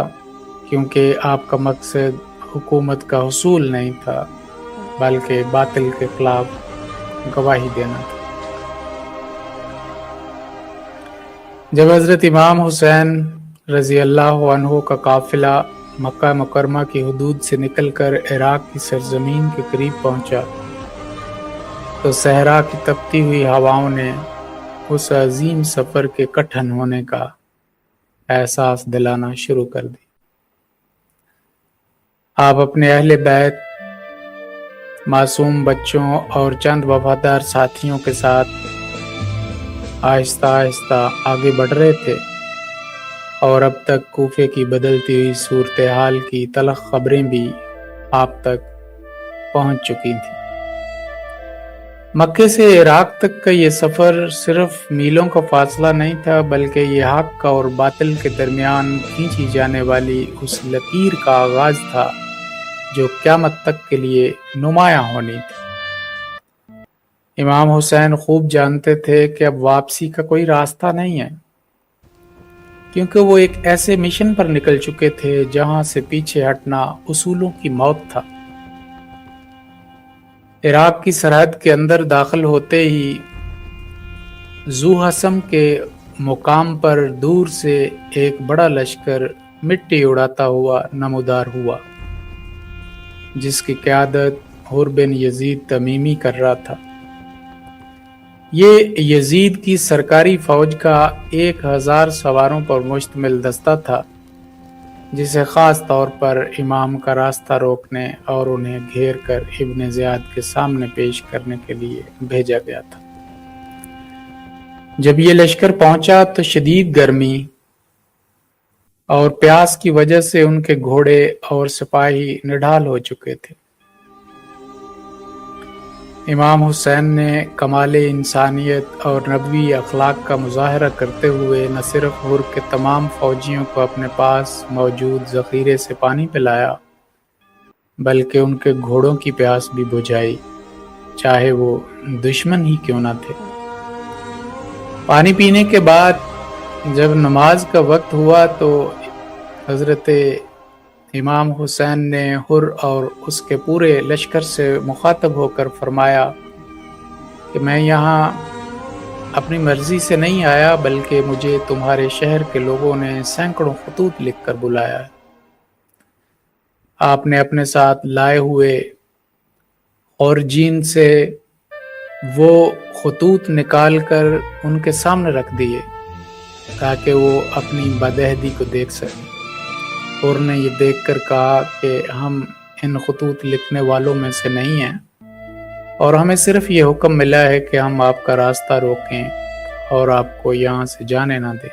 کیونکہ آپ کا مقصد حکومت کا حصول نہیں تھا بلکہ باطل کے خلاف گواہی دینا تھا۔ جب حضرت امام حسین رضی اللہ عنہ کا قافلہ مکہ مکرمہ کی حدود سے نکل کر عراق کی سرزمین کے قریب پہنچا تو صحرا کی تپتی ہوئی ہواؤں نے اس عظیم سفر کے کٹھن ہونے کا احساس دلانا شروع کر دی۔ آپ اپنے اہل بیت، معصوم بچوں اور چند وفادار ساتھیوں کے ساتھ آہستہ آہستہ آگے بڑھ رہے تھے، اور اب تک کوفے کی بدلتی ہوئی صورتحال کی تلخ خبریں بھی آپ تک پہنچ چکی تھیں۔ مکے سے عراق تک کا یہ سفر صرف میلوں کا فاصلہ نہیں تھا، بلکہ یہ حق اور باطل کے درمیان کھینچی جانے والی اس لکیر کا آغاز تھا جو قیامت تک کے لیے نمایاں ہونی تھی۔ امام حسین خوب جانتے تھے کہ اب واپسی کا کوئی راستہ نہیں ہے، کیونکہ وہ ایک ایسے مشن پر نکل چکے تھے جہاں سے پیچھے ہٹنا اصولوں کی موت تھا۔ عراق کی سرحد کے اندر داخل ہوتے ہی ذو حسم کے مقام پر دور سے ایک بڑا لشکر مٹی اڑاتا ہوا نمودار ہوا، جس کی قیادت حر بن یزید تمیمی کر رہا تھا۔ یہ یزید کی سرکاری فوج کا 1000 سواروں پر مشتمل دستہ تھا، جسے خاص طور پر امام کا راستہ روکنے اور انہیں گھیر کر ابن زیاد کے سامنے پیش کرنے کے لیے بھیجا گیا تھا۔ جب یہ لشکر پہنچا تو شدید گرمی اور پیاس کی وجہ سے ان کے گھوڑے اور سپاہی نڈھال ہو چکے تھے۔ امام حسین نے کمال انسانیت اور نبوی اخلاق کا مظاہرہ کرتے ہوئے نہ صرف حر کے تمام فوجیوں کو اپنے پاس موجود ذخیرے سے پانی پلایا، بلکہ ان کے گھوڑوں کی پیاس بھی بجھائی، چاہے وہ دشمن ہی کیوں نہ تھے۔ پانی پینے کے بعد جب نماز کا وقت ہوا تو حضرت امام حسین نے حر اور اس کے پورے لشکر سے مخاطب ہو کر فرمایا کہ میں یہاں اپنی مرضی سے نہیں آیا، بلکہ مجھے تمہارے شہر کے لوگوں نے سینکڑوں خطوط لکھ کر بلایا ہے۔ آپ نے اپنے ساتھ لائے ہوئے اور جین سے وہ خطوط نکال کر ان کے سامنے رکھ دیے تاکہ وہ اپنی بدعہدی کو دیکھ سکیں۔ اور نے یہ دیکھ کر کہا کہ ہم ان خطوط لکھنے والوں میں سے نہیں ہیں، اور ہمیں صرف یہ حکم ملا ہے کہ ہم آپ کا راستہ روکیں اور آپ کو یہاں سے جانے نہ دیں،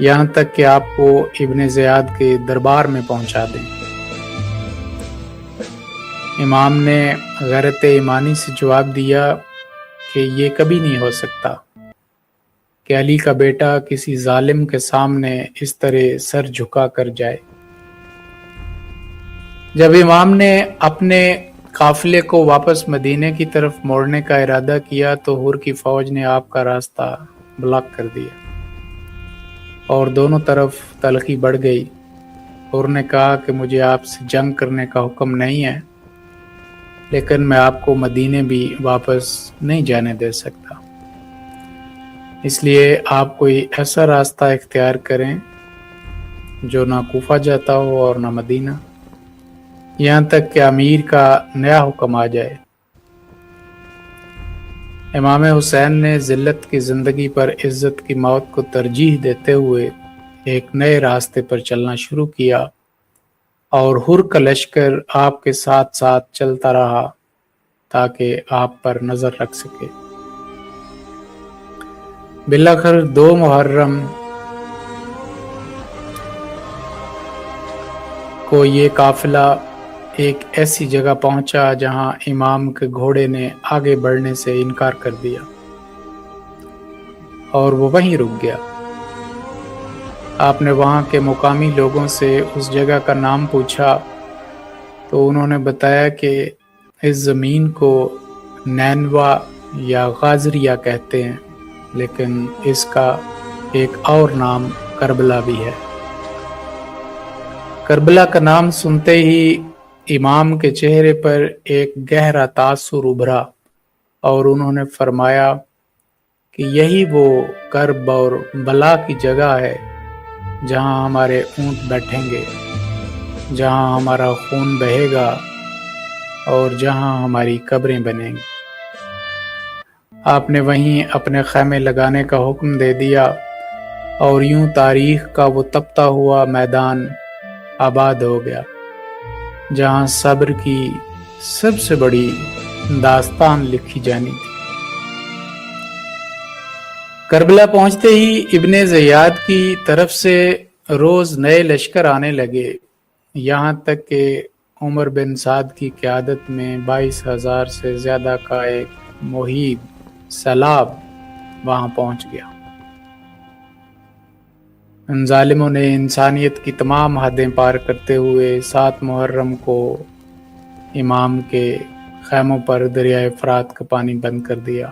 یہاں تک کہ آپ کو ابن زیاد کے دربار میں پہنچا دیں۔ امام نے غیرت ایمانی سے جواب دیا کہ یہ کبھی نہیں ہو سکتا کہ علی کا بیٹا کسی ظالم کے سامنے اس طرح سر جھکا کر جائے۔ جب امام نے اپنے قافلے کو واپس مدینے کی طرف موڑنے کا ارادہ کیا تو حور کی فوج نے آپ کا راستہ بلاک کر دیا اور دونوں طرف تلخی بڑھ گئی۔ حور نے کہا کہ مجھے آپ سے جنگ کرنے کا حکم نہیں ہے، لیکن میں آپ کو مدینے بھی واپس نہیں جانے دے سکتا، اس لیے آپ کوئی ایسا راستہ اختیار کریں جو نہ کوفہ جاتا ہو اور نہ مدینہ، یہاں تک کہ امیر کا نیا حکم آ جائے۔ امام حسین نے ذلت کی زندگی پر عزت کی موت کو ترجیح دیتے ہوئے ایک نئے راستے پر چلنا شروع کیا، اور حر کا لشکر آپ کے ساتھ ساتھ چلتا رہا تاکہ آپ پر نظر رکھ سکے۔ بالآخر 2 محرم کو یہ قافلہ ایک ایسی جگہ پہنچا جہاں امام کے گھوڑے نے آگے بڑھنے سے انکار کر دیا اور وہ وہیں رک گیا۔ آپ نے وہاں کے مقامی لوگوں سے اس جگہ کا نام پوچھا تو انہوں نے بتایا کہ اس زمین کو نینوا یا غازریہ کہتے ہیں، لیکن اس کا ایک اور نام کربلا بھی ہے۔ کربلا کا نام سنتے ہی امام کے چہرے پر ایک گہرا تاثر ابھرا اور انہوں نے فرمایا کہ یہی وہ کرب اور بلا کی جگہ ہے جہاں ہمارے اونٹ بیٹھیں گے، جہاں ہمارا خون بہے گا اور جہاں ہماری قبریں بنیں گی۔ آپ نے وہیں اپنے خیمے لگانے کا حکم دے دیا اور یوں تاریخ کا وہ تپتا ہوا میدان آباد ہو گیا جہاں صبر کی سب سے بڑی داستان لکھی جانی تھی۔ کربلا پہنچتے ہی ابن زیاد کی طرف سے روز نئے لشکر آنے لگے، یہاں تک کہ عمر بن سعد کی قیادت میں 22,000 سے زیادہ کا ایک مہیب سیلاب وہاں پہنچ گیا۔ ان ظالموں نے انسانیت کی تمام حدیں پار کرتے ہوئے 7 محرم کو امام کے خیموں پر دریائے فرات کا پانی بند کر دیا۔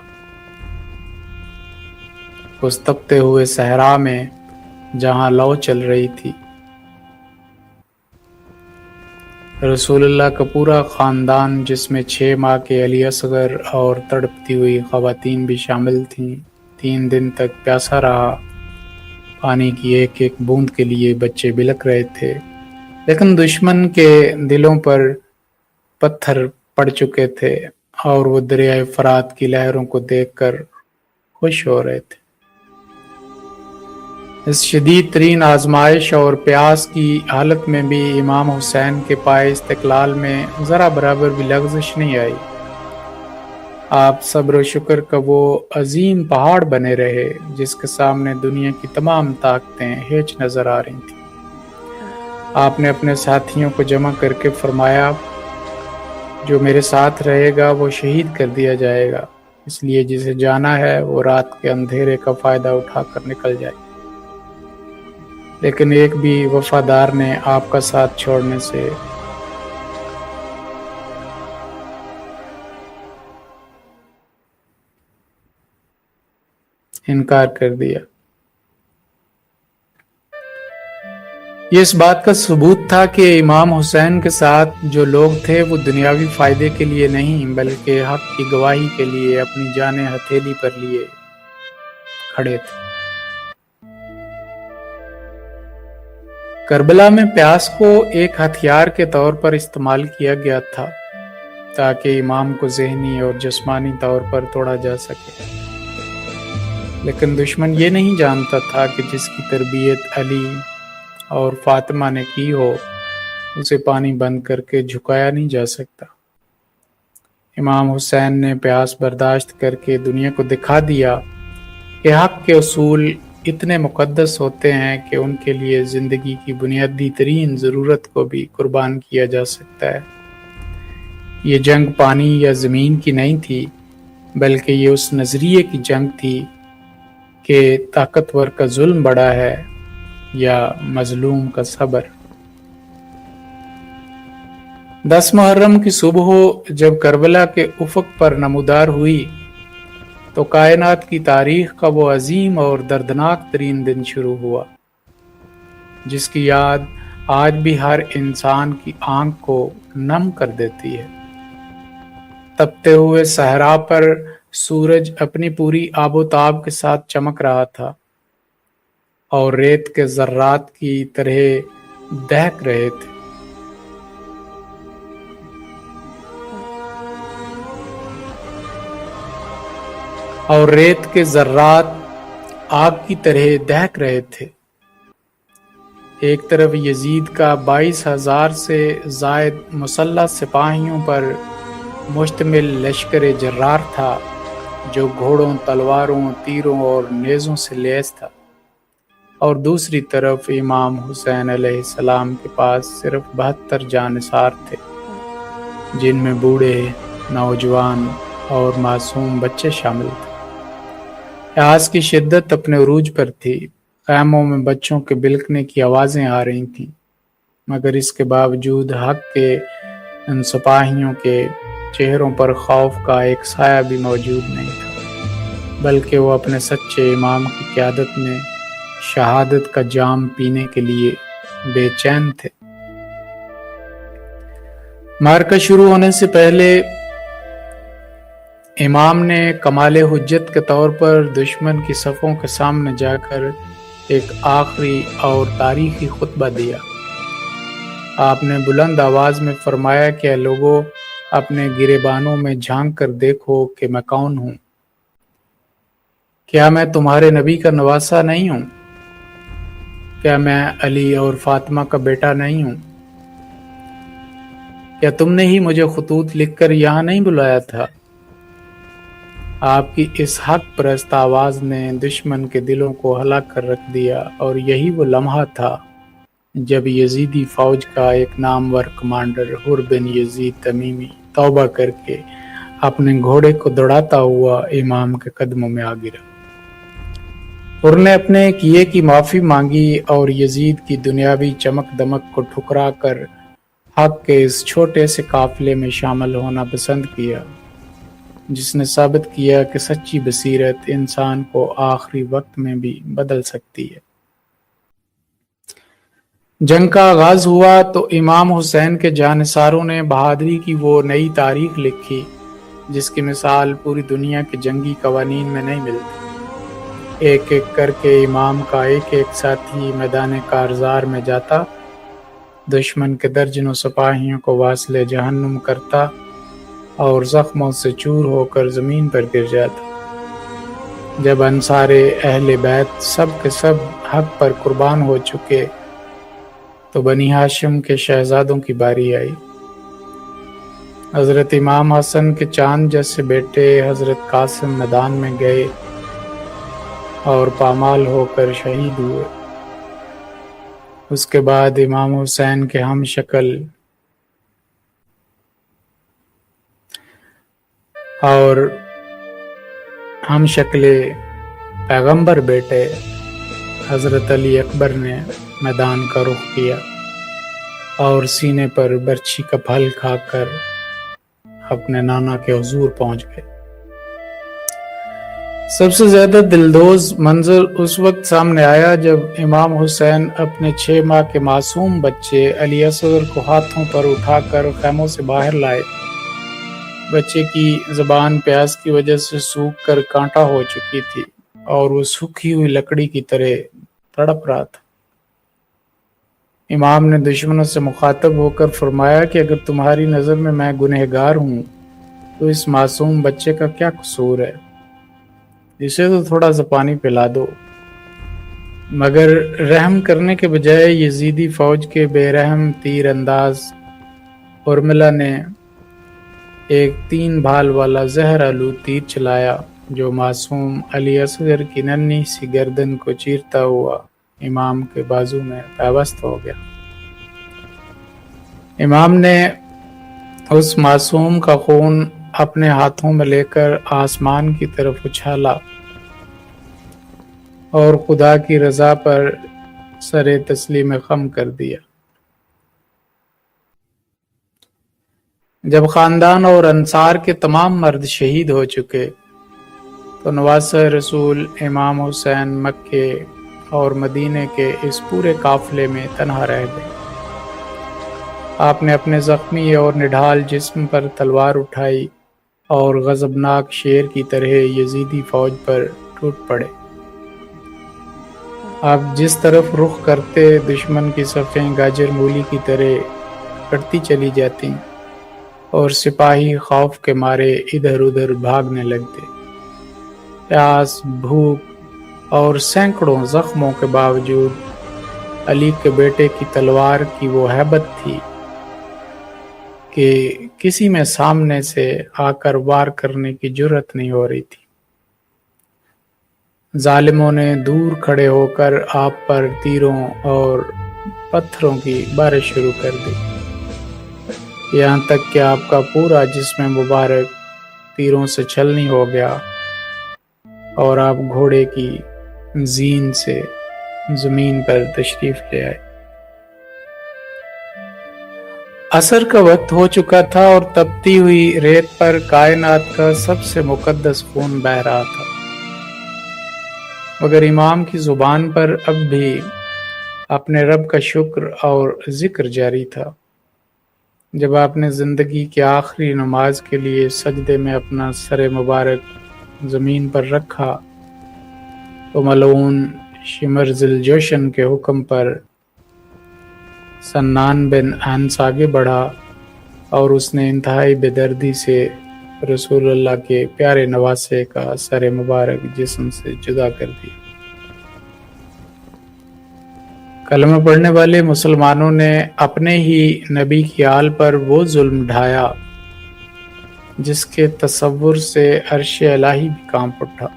اس تپتے ہوئے صحرا میں جہاں لو چل رہی تھی، رسول اللہ کا پورا خاندان جس میں 6 ماہ کے علی اصغر اور تڑپتی ہوئی خواتین بھی شامل تھیں 3 دن تک پیاسا رہا۔ پانی کی ایک ایک بوند کے لیے بچے بلک رہے تھے، لیکن دشمن کے دلوں پر پتھر پڑ چکے تھے اور وہ دریائے فرات کی لہروں کو دیکھ کر خوش ہو رہے تھے۔ اس شدید ترین آزمائش اور پیاس کی حالت میں بھی امام حسین کے پائے استقلال میں ذرا برابر بھی لغزش نہیں آئی۔ آپ صبر و شکر کا وہ عظیم پہاڑ بنے رہے جس کے سامنے دنیا کی تمام طاقتیں ہیچ نظر آ رہی تھیں۔ آپ نے اپنے ساتھیوں کو جمع کر کے فرمایا، جو میرے ساتھ رہے گا وہ شہید کر دیا جائے گا، اس لیے جسے جانا ہے وہ رات کے اندھیرے کا فائدہ اٹھا کر نکل جائے۔ لیکن ایک بھی وفادار نے آپ کا ساتھ چھوڑنے سے انکار کر دیا۔ یہ اس بات کا ثبوت تھا کہ امام حسین کے ساتھ جو لوگ تھے وہ دنیاوی فائدے کے لیے نہیں بلکہ حق کی گواہی کے لیے اپنی جانیں ہتھیلی پر لیے کھڑے تھے۔ کربلا میں پیاس کو ایک ہتھیار کے طور پر استعمال کیا گیا تھا تاکہ امام کو ذہنی اور جسمانی طور پر توڑا جا سکے، لیکن دشمن یہ نہیں جانتا تھا کہ جس کی تربیت علی اور فاطمہ نے کی ہو اسے پانی بند کر کے جھکایا نہیں جا سکتا۔ امام حسین نے پیاس برداشت کر کے دنیا کو دکھا دیا کہ حق کے اصول اتنے مقدس ہوتے ہیں کہ ان کے لیے زندگی کی بنیادی ترین ضرورت کو بھی قربان کیا جا سکتا ہے۔ یہ جنگ پانی یا زمین کی نہیں تھی بلکہ یہ اس نظریے کی جنگ تھی کہ طاقتور کا ظلم بڑا ہے یا مظلوم کا صبر۔ 10 محرم کی صبح جب کربلا کے افق پر نمودار ہوئی تو کائنات کی تاریخ کا وہ عظیم اور دردناک ترین دن شروع ہوا جس کی یاد آج بھی ہر انسان کی آنکھ کو نم کر دیتی ہے۔ تپتے ہوئے صحرا پر سورج اپنی پوری آب و تاب کے ساتھ چمک رہا تھا اور ریت کے ذرات کی طرح دہک رہے تھے۔ اور ریت کے ذرات آگ کی طرح دہک رہے تھے۔ ایک طرف یزید کا 22,000 سے زائد مسلح سپاہیوں پر مشتمل لشکر جرار تھا جو گھوڑوں، تلواروں، تیروں اور نیزوں سے لیس تھا، اور دوسری طرف امام حسین علیہ السلام کے پاس صرف 72 جانثار تھے جن میں بوڑھے، نوجوان اور معصوم بچے شامل تھے۔ پیاس کی شدت اپنے عروج پر تھی، خیموں میں بچوں کے بلکنے کی آوازیں آ رہی تھیں، مگر اس کے باوجود حق کے ان سپاہیوں کے چہروں پر خوف کا ایک سایہ بھی موجود نہیں تھا، بلکہ وہ اپنے سچے امام کی قیادت میں شہادت کا جام پینے کے لیے بے چین تھے۔ معرکہ شروع ہونے سے پہلے امام نے کمال حجت کے طور پر دشمن کی صفوں کے سامنے جا کر ایک آخری اور تاریخی خطبہ دیا۔ آپ نے بلند آواز میں فرمایا کہ اے لوگو، اپنے گریبانوں میں جھانک کر دیکھو کہ میں کون ہوں۔ کیا میں تمہارے نبی کا نواسہ نہیں ہوں؟ کیا میں علی اور فاطمہ کا بیٹا نہیں ہوں؟ کیا تم نے ہی مجھے خطوط لکھ کر یہاں نہیں بلایا تھا؟ آپ کی اس حق پرست آواز نے دشمن کے دلوں کو ہلا کر رکھ دیا، اور یہی وہ لمحہ تھا جب یزیدی فوج کا ایک نامور کمانڈر حر بن یزید تمیمی توبہ کر کے اپنے گھوڑے کو دوڑاتا ہوا امام کے قدموں میں آ گرا۔ حر نے اپنے کیے کی معافی مانگی اور یزید کی دنیاوی چمک دمک کو ٹھکرا کر حق کے اس چھوٹے سے قافلے میں شامل ہونا پسند کیا جس نے ثابت کیا کہ سچی بصیرت انسان کو آخری وقت میں بھی بدل سکتی ہے۔ جنگ کا آغاز ہوا تو امام حسین کے جانثاروں نے بہادری کی وہ نئی تاریخ لکھی جس کی مثال پوری دنیا کے جنگی قوانین میں نہیں ملتی۔ ایک ایک کر کے امام کا ایک ایک ساتھی میدان کارزار میں جاتا، دشمن کے درجنوں سپاہیوں کو واصل جہنم کرتا اور زخموں سے چور ہو کر زمین پر گر جاتا۔ جب انصار اہل بیت سب کے سب حق پر قربان ہو چکے تو بنی ہاشم کے شہزادوں کی باری آئی۔ حضرت امام حسن کے چاند جیسے بیٹے حضرت قاسم میدان میں گئے اور پامال ہو کر شہید ہوئے۔ اس کے بعد امام حسین کے ہم شکل اور ہم شکل پیغمبر بیٹے حضرت علی اکبر نے میدان کا رخ کیا اور سینے پر برچھی کا پھل کھا کر اپنے نانا کے حضور پہنچ گئے۔ سب سے زیادہ دلدوز منظر اس وقت سامنے آیا جب امام حسین اپنے 6 ماہ کے معصوم بچے علی اصغر کو ہاتھوں پر اٹھا کر خیموں سے باہر لائے۔ بچے کی زبان پیاس کی وجہ سے سوکھ کر کانٹا ہو چکی تھی اور وہ سوکھی ہوئی لکڑی کی طرح تڑپ رہا تھا۔ امام نے دشمنوں سے مخاطب ہو کر فرمایا کہ اگر تمہاری نظر میں گنہگار ہوں تو اس معصوم بچے کا کیا قصور ہے؟ اسے تو تھوڑا سا پانی پلا دو۔ مگر رحم کرنے کے بجائے یزیدی فوج کے بے رحم تیر انداز ارملہ نے ایک 3 بھال والا زہر آلود تیر چلایا جو معصوم علی اصغر کی ننھی سی گردن کو چیرتا ہوا امام کے بازو میں پیوست ہو گیا۔ امام نے اس معصوم کا خون اپنے ہاتھوں میں لے کر آسمان کی طرف اچھالا اور خدا کی رضا پر سر تسلیم خم کر دیا۔ جب خاندان اور انصار کے تمام مرد شہید ہو چکے تو نواسہ رسول امام حسین مکے اور مدینے کے اس پورے قافلے میں تنہا رہ گئے۔ آپ نے اپنے زخمی اور نڈھال جسم پر تلوار اٹھائی اور غضبناک شیر کی طرح یزیدی فوج پر ٹوٹ پڑے۔ آپ جس طرف رخ کرتے دشمن کی صفیں گاجر مولی کی طرح کٹتی چلی جاتی اور سپاہی خوف کے مارے ادھر ادھر بھاگنے لگتے۔ پیاس، بھوک اور سینکڑوں زخموں کے باوجود علی کے بیٹے کی تلوار کی وہ ہیبت تھی کہ کسی میں سامنے سے آ کر وار کرنے کی جرأت نہیں ہو رہی تھی۔ ظالموں نے دور کھڑے ہو کر آپ پر تیروں اور پتھروں کی بارش شروع کر دی، یہاں تک کہ آپ کا پورا جسم مبارک تیروں سے چھلنی ہو گیا اور آپ گھوڑے کی زین سے زمین پر تشریف لے آئے۔ عصر کا وقت ہو چکا تھا اور تپتی ہوئی ریت پر کائنات کا سب سے مقدس خون بہہ رہا تھا، مگر امام کی زبان پر اب بھی اپنے رب کا شکر اور ذکر جاری تھا۔ جب آپ نے زندگی کی آخری نماز کے لیے سجدے میں اپنا سر مبارک زمین پر رکھا تو ملعون شمر ذوالجوشن کے حکم پر سنان بن انس آگے بڑھا اور اس نے انتہائی بے دردی سے رسول اللہ کے پیارے نواسے کا سر مبارک جسم سے جدا کر دیا۔ کلمہ پڑھنے والے مسلمانوں نے اپنے ہی نبی کی آل پر وہ ظلم ڈھایا جس کے تصور سے عرش الہی بھی کانپ اٹھا۔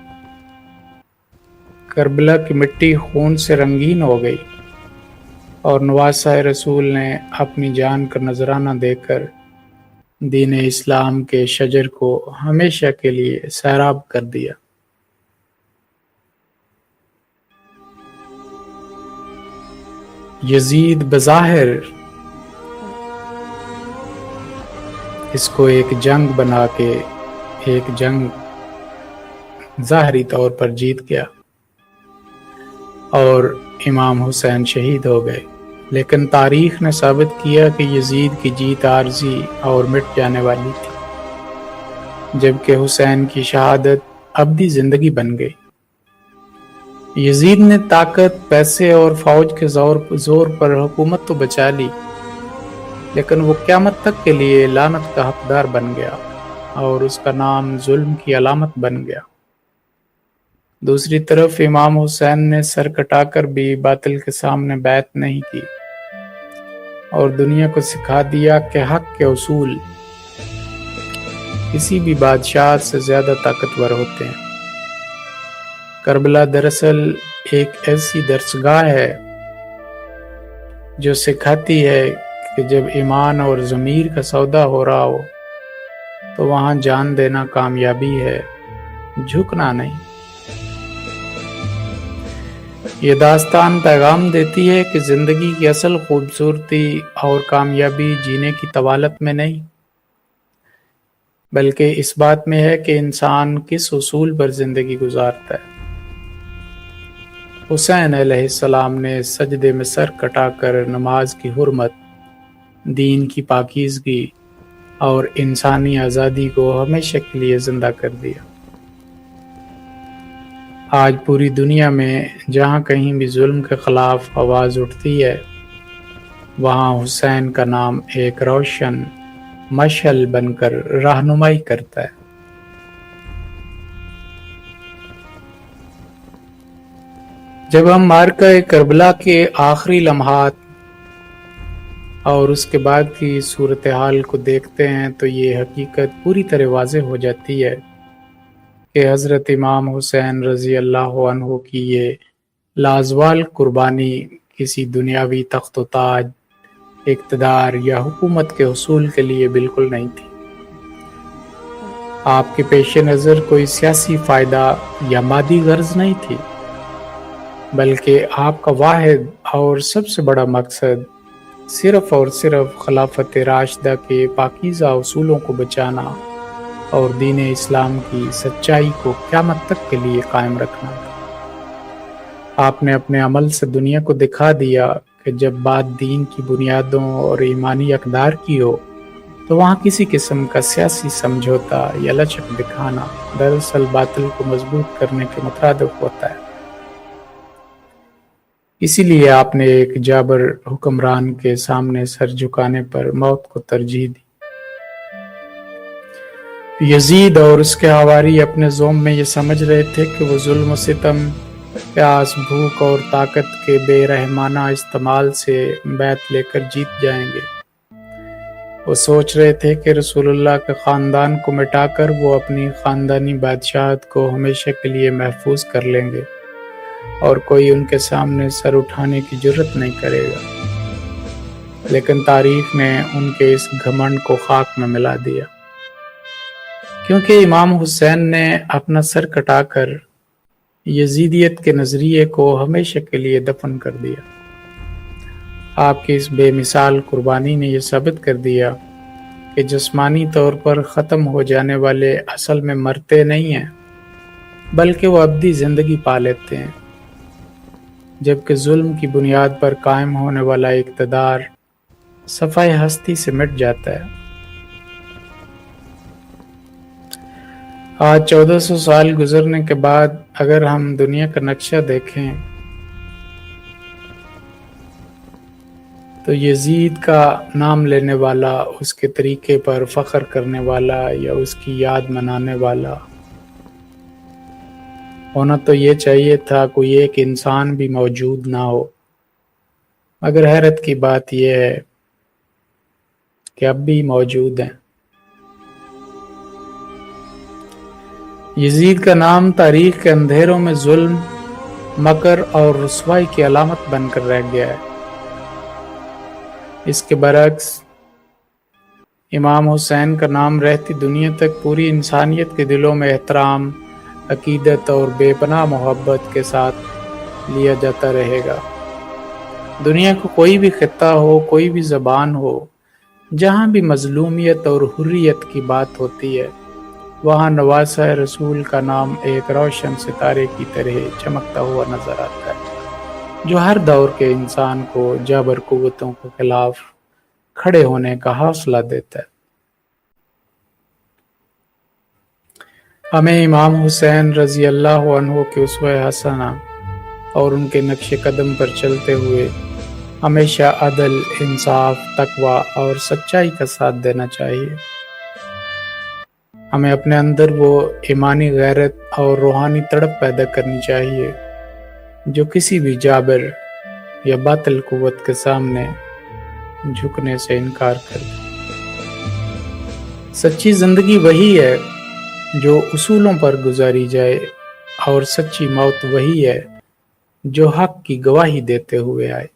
کربلا کی مٹی خون سے رنگین ہو گئی اور نواسہ رسول نے اپنی جان کا نذرانہ دے کر دین اسلام کے شجر کو ہمیشہ کے لیے سیراب کر دیا۔ یزید بظاہر اس کو ایک جنگ بنا کے ایک جنگ ظاہری طور پر جیت گیا اور امام حسین شہید ہو گئے، لیکن تاریخ نے ثابت کیا کہ یزید کی جیت عارضی اور مٹ جانے والی تھی، جبکہ حسین کی شہادت ابدی زندگی بن گئی۔ یزید نے طاقت، پیسے اور فوج کے زور پر حکومت تو بچا لی، لیکن وہ قیامت تک کے لیے لعنت کا حقدار بن گیا اور اس کا نام ظلم کی علامت بن گیا۔ دوسری طرف امام حسین نے سر کٹا کر بھی باطل کے سامنے بیعت نہیں کی اور دنیا کو سکھا دیا کہ حق کے اصول کسی بھی بادشاہ سے زیادہ طاقتور ہوتے ہیں۔ کربلا دراصل ایک ایسی درسگاہ ہے جو سکھاتی ہے کہ جب ایمان اور ضمیر کا سودا ہو رہا ہو تو وہاں جان دینا کامیابی ہے، جھکنا نہیں۔ یہ داستان پیغام دیتی ہے کہ زندگی کی اصل خوبصورتی اور کامیابی جینے کی طوالت میں نہیں بلکہ اس بات میں ہے کہ انسان کس اصول پر زندگی گزارتا ہے۔ حسین علیہ السلام نے سجدے میں سر کٹا کر نماز کی حرمت، دین کی پاکیزگی اور انسانی آزادی کو ہمیشہ کے لیے زندہ کر دیا۔ آج پوری دنیا میں جہاں کہیں بھی ظلم کے خلاف آواز اٹھتی ہے، وہاں حسین کا نام ایک روشن مشعل بن کر رہنمائی کرتا ہے۔ جب ہم معرکہ کربلا کے آخری لمحات اور اس کے بعد کی صورتحال کو دیکھتے ہیں تو یہ حقیقت پوری طرح واضح ہو جاتی ہے کہ حضرت امام حسین رضی اللہ عنہ کی یہ لازوال قربانی کسی دنیاوی تخت و تاج، اقتدار یا حکومت کے حصول کے لیے بالکل نہیں تھی۔ آپ کے پیش نظر کوئی سیاسی فائدہ یا مادی غرض نہیں تھی، بلکہ آپ کا واحد اور سب سے بڑا مقصد صرف اور صرف خلافت راشدہ کے پاکیزہ اصولوں کو بچانا اور دین اسلام کی سچائی کو قیامت تک کے لیے قائم رکھنا تھا۔ آپ نے اپنے عمل سے دنیا کو دکھا دیا کہ جب بات دین کی بنیادوں اور ایمانی اقدار کی ہو تو وہاں کسی قسم کا سیاسی سمجھوتا یا لچک دکھانا دراصل باطل کو مضبوط کرنے کے مترادف ہوتا ہے۔ اسی لیے آپ نے ایک جابر حکمران کے سامنے سر جھکانے پر موت کو ترجیح دی۔ یزید اور اس کے حواری اپنے زوم میں یہ سمجھ رہے تھے کہ وہ ظلم و ستم، پیاس، بھوک اور طاقت کے بے رحمانہ استعمال سے بیعت لے کر جیت جائیں گے۔ وہ سوچ رہے تھے کہ رسول اللہ کے خاندان کو مٹا کر وہ اپنی خاندانی بادشاہت کو ہمیشہ کے لیے محفوظ کر لیں گے اور کوئی ان کے سامنے سر اٹھانے کی جرت نہیں کرے گا۔ لیکن تاریخ نے ان کے اس گھمنڈ کو خاک میں ملا دیا، کیونکہ امام حسین نے اپنا سر کٹا کر یزیدیت کے نظریے کو ہمیشہ کے لیے دفن کر دیا۔ آپ کی اس بے مثال قربانی نے یہ ثابت کر دیا کہ جسمانی طور پر ختم ہو جانے والے اصل میں مرتے نہیں ہیں، بلکہ وہ ابدی زندگی پا لیتے ہیں، جبکہ ظلم کی بنیاد پر قائم ہونے والا اقتدار صفحہ ہستی سے مٹ جاتا ہے۔ آج 1400 سال گزرنے کے بعد اگر ہم دنیا کا نقشہ دیکھیں تو یزید کا نام لینے والا، اس کے طریقے پر فخر کرنے والا یا اس کی یاد منانے والا ہونا تو یہ چاہیے تھا کوئی ایک انسان بھی موجود نہ ہو، مگر حیرت کی بات یہ ہے کہ اب بھی موجود ہیں۔ یزید کا نام تاریخ کے اندھیروں میں ظلم، مکر اور رسوائی کی علامت بن کر رہ گیا ہے۔ اس کے برعکس امام حسین کا نام رہتی دنیا تک پوری انسانیت کے دلوں میں احترام، عقیدت اور بے پناہ محبت کے ساتھ لیا جاتا رہے گا۔ دنیا کو کوئی بھی خطہ ہو، کوئی بھی زبان ہو، جہاں بھی مظلومیت اور حریت کی بات ہوتی ہے، وہاں نواسہ رسول کا نام ایک روشن ستارے کی طرح چمکتا ہوا نظر آتا ہے، جو ہر دور کے انسان کو جابر قوتوں کے خلاف کھڑے ہونے کا حوصلہ دیتا ہے۔ ہمیں امام حسین رضی اللہ عنہ کے اسوہ حسنہ اور ان کے نقش قدم پر چلتے ہوئے ہمیشہ عدل، انصاف، تقوی اور سچائی کا ساتھ دینا چاہیے۔ ہمیں اپنے اندر وہ ایمانی غیرت اور روحانی تڑپ پیدا کرنی چاہیے جو کسی بھی جابر یا باطل قوت کے سامنے جھکنے سے انکار کر دے۔ سچی زندگی وہی ہے جو اصولوں پر گزاری جائے، اور سچی موت وہی ہے جو حق کی گواہی دیتے ہوئے آئے۔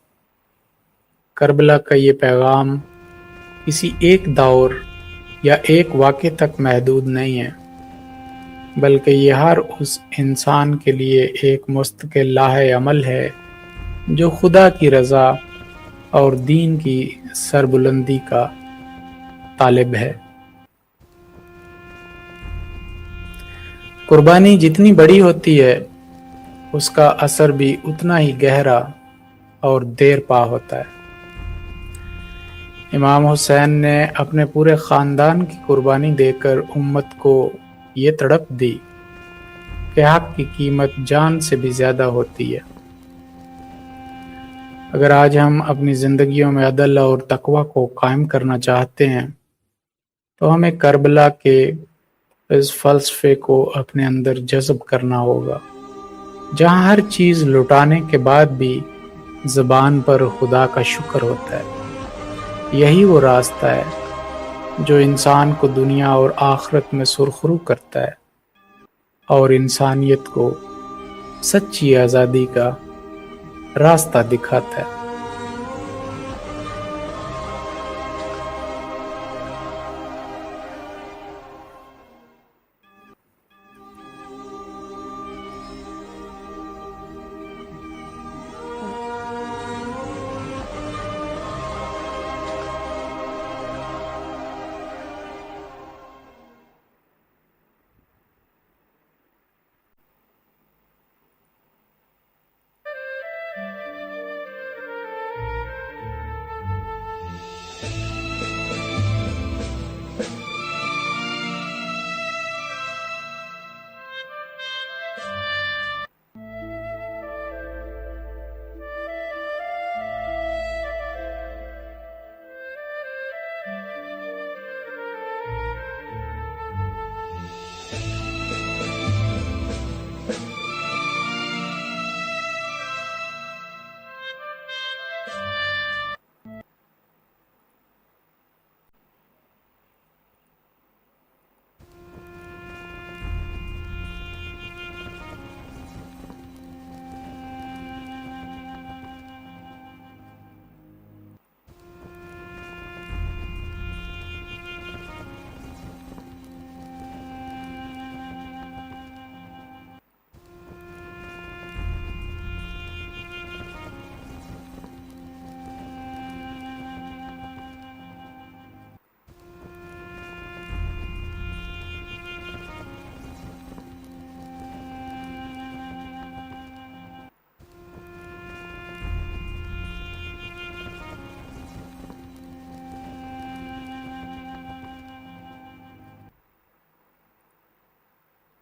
کربلا کا یہ پیغام کسی ایک دور یا ایک واقعے تک محدود نہیں ہے، بلکہ یہ ہر اس انسان کے لیے ایک مستقل لاہ عمل ہے جو خدا کی رضا اور دین کی سربلندی کا طالب ہے۔ قربانی جتنی بڑی ہوتی ہے اس کا اثر بھی اتنا ہی گہرا اور دیر پا ہوتا ہے۔ امام حسین نے اپنے پورے خاندان کی قربانی دے کر امت کو یہ تڑپ دی کہ حق کی قیمت جان سے بھی زیادہ ہوتی ہے۔ اگر آج ہم اپنی زندگیوں میں عدل اور تقوی کو قائم کرنا چاہتے ہیں تو ہمیں کربلا کے اس فلسفے کو اپنے اندر جذب کرنا ہوگا، جہاں ہر چیز لٹانے کے بعد بھی زبان پر خدا کا شکر ہوتا ہے۔ یہی وہ راستہ ہے جو انسان کو دنیا اور آخرت میں سرخرو کرتا ہے اور انسانیت کو سچی آزادی کا راستہ دکھاتا ہے۔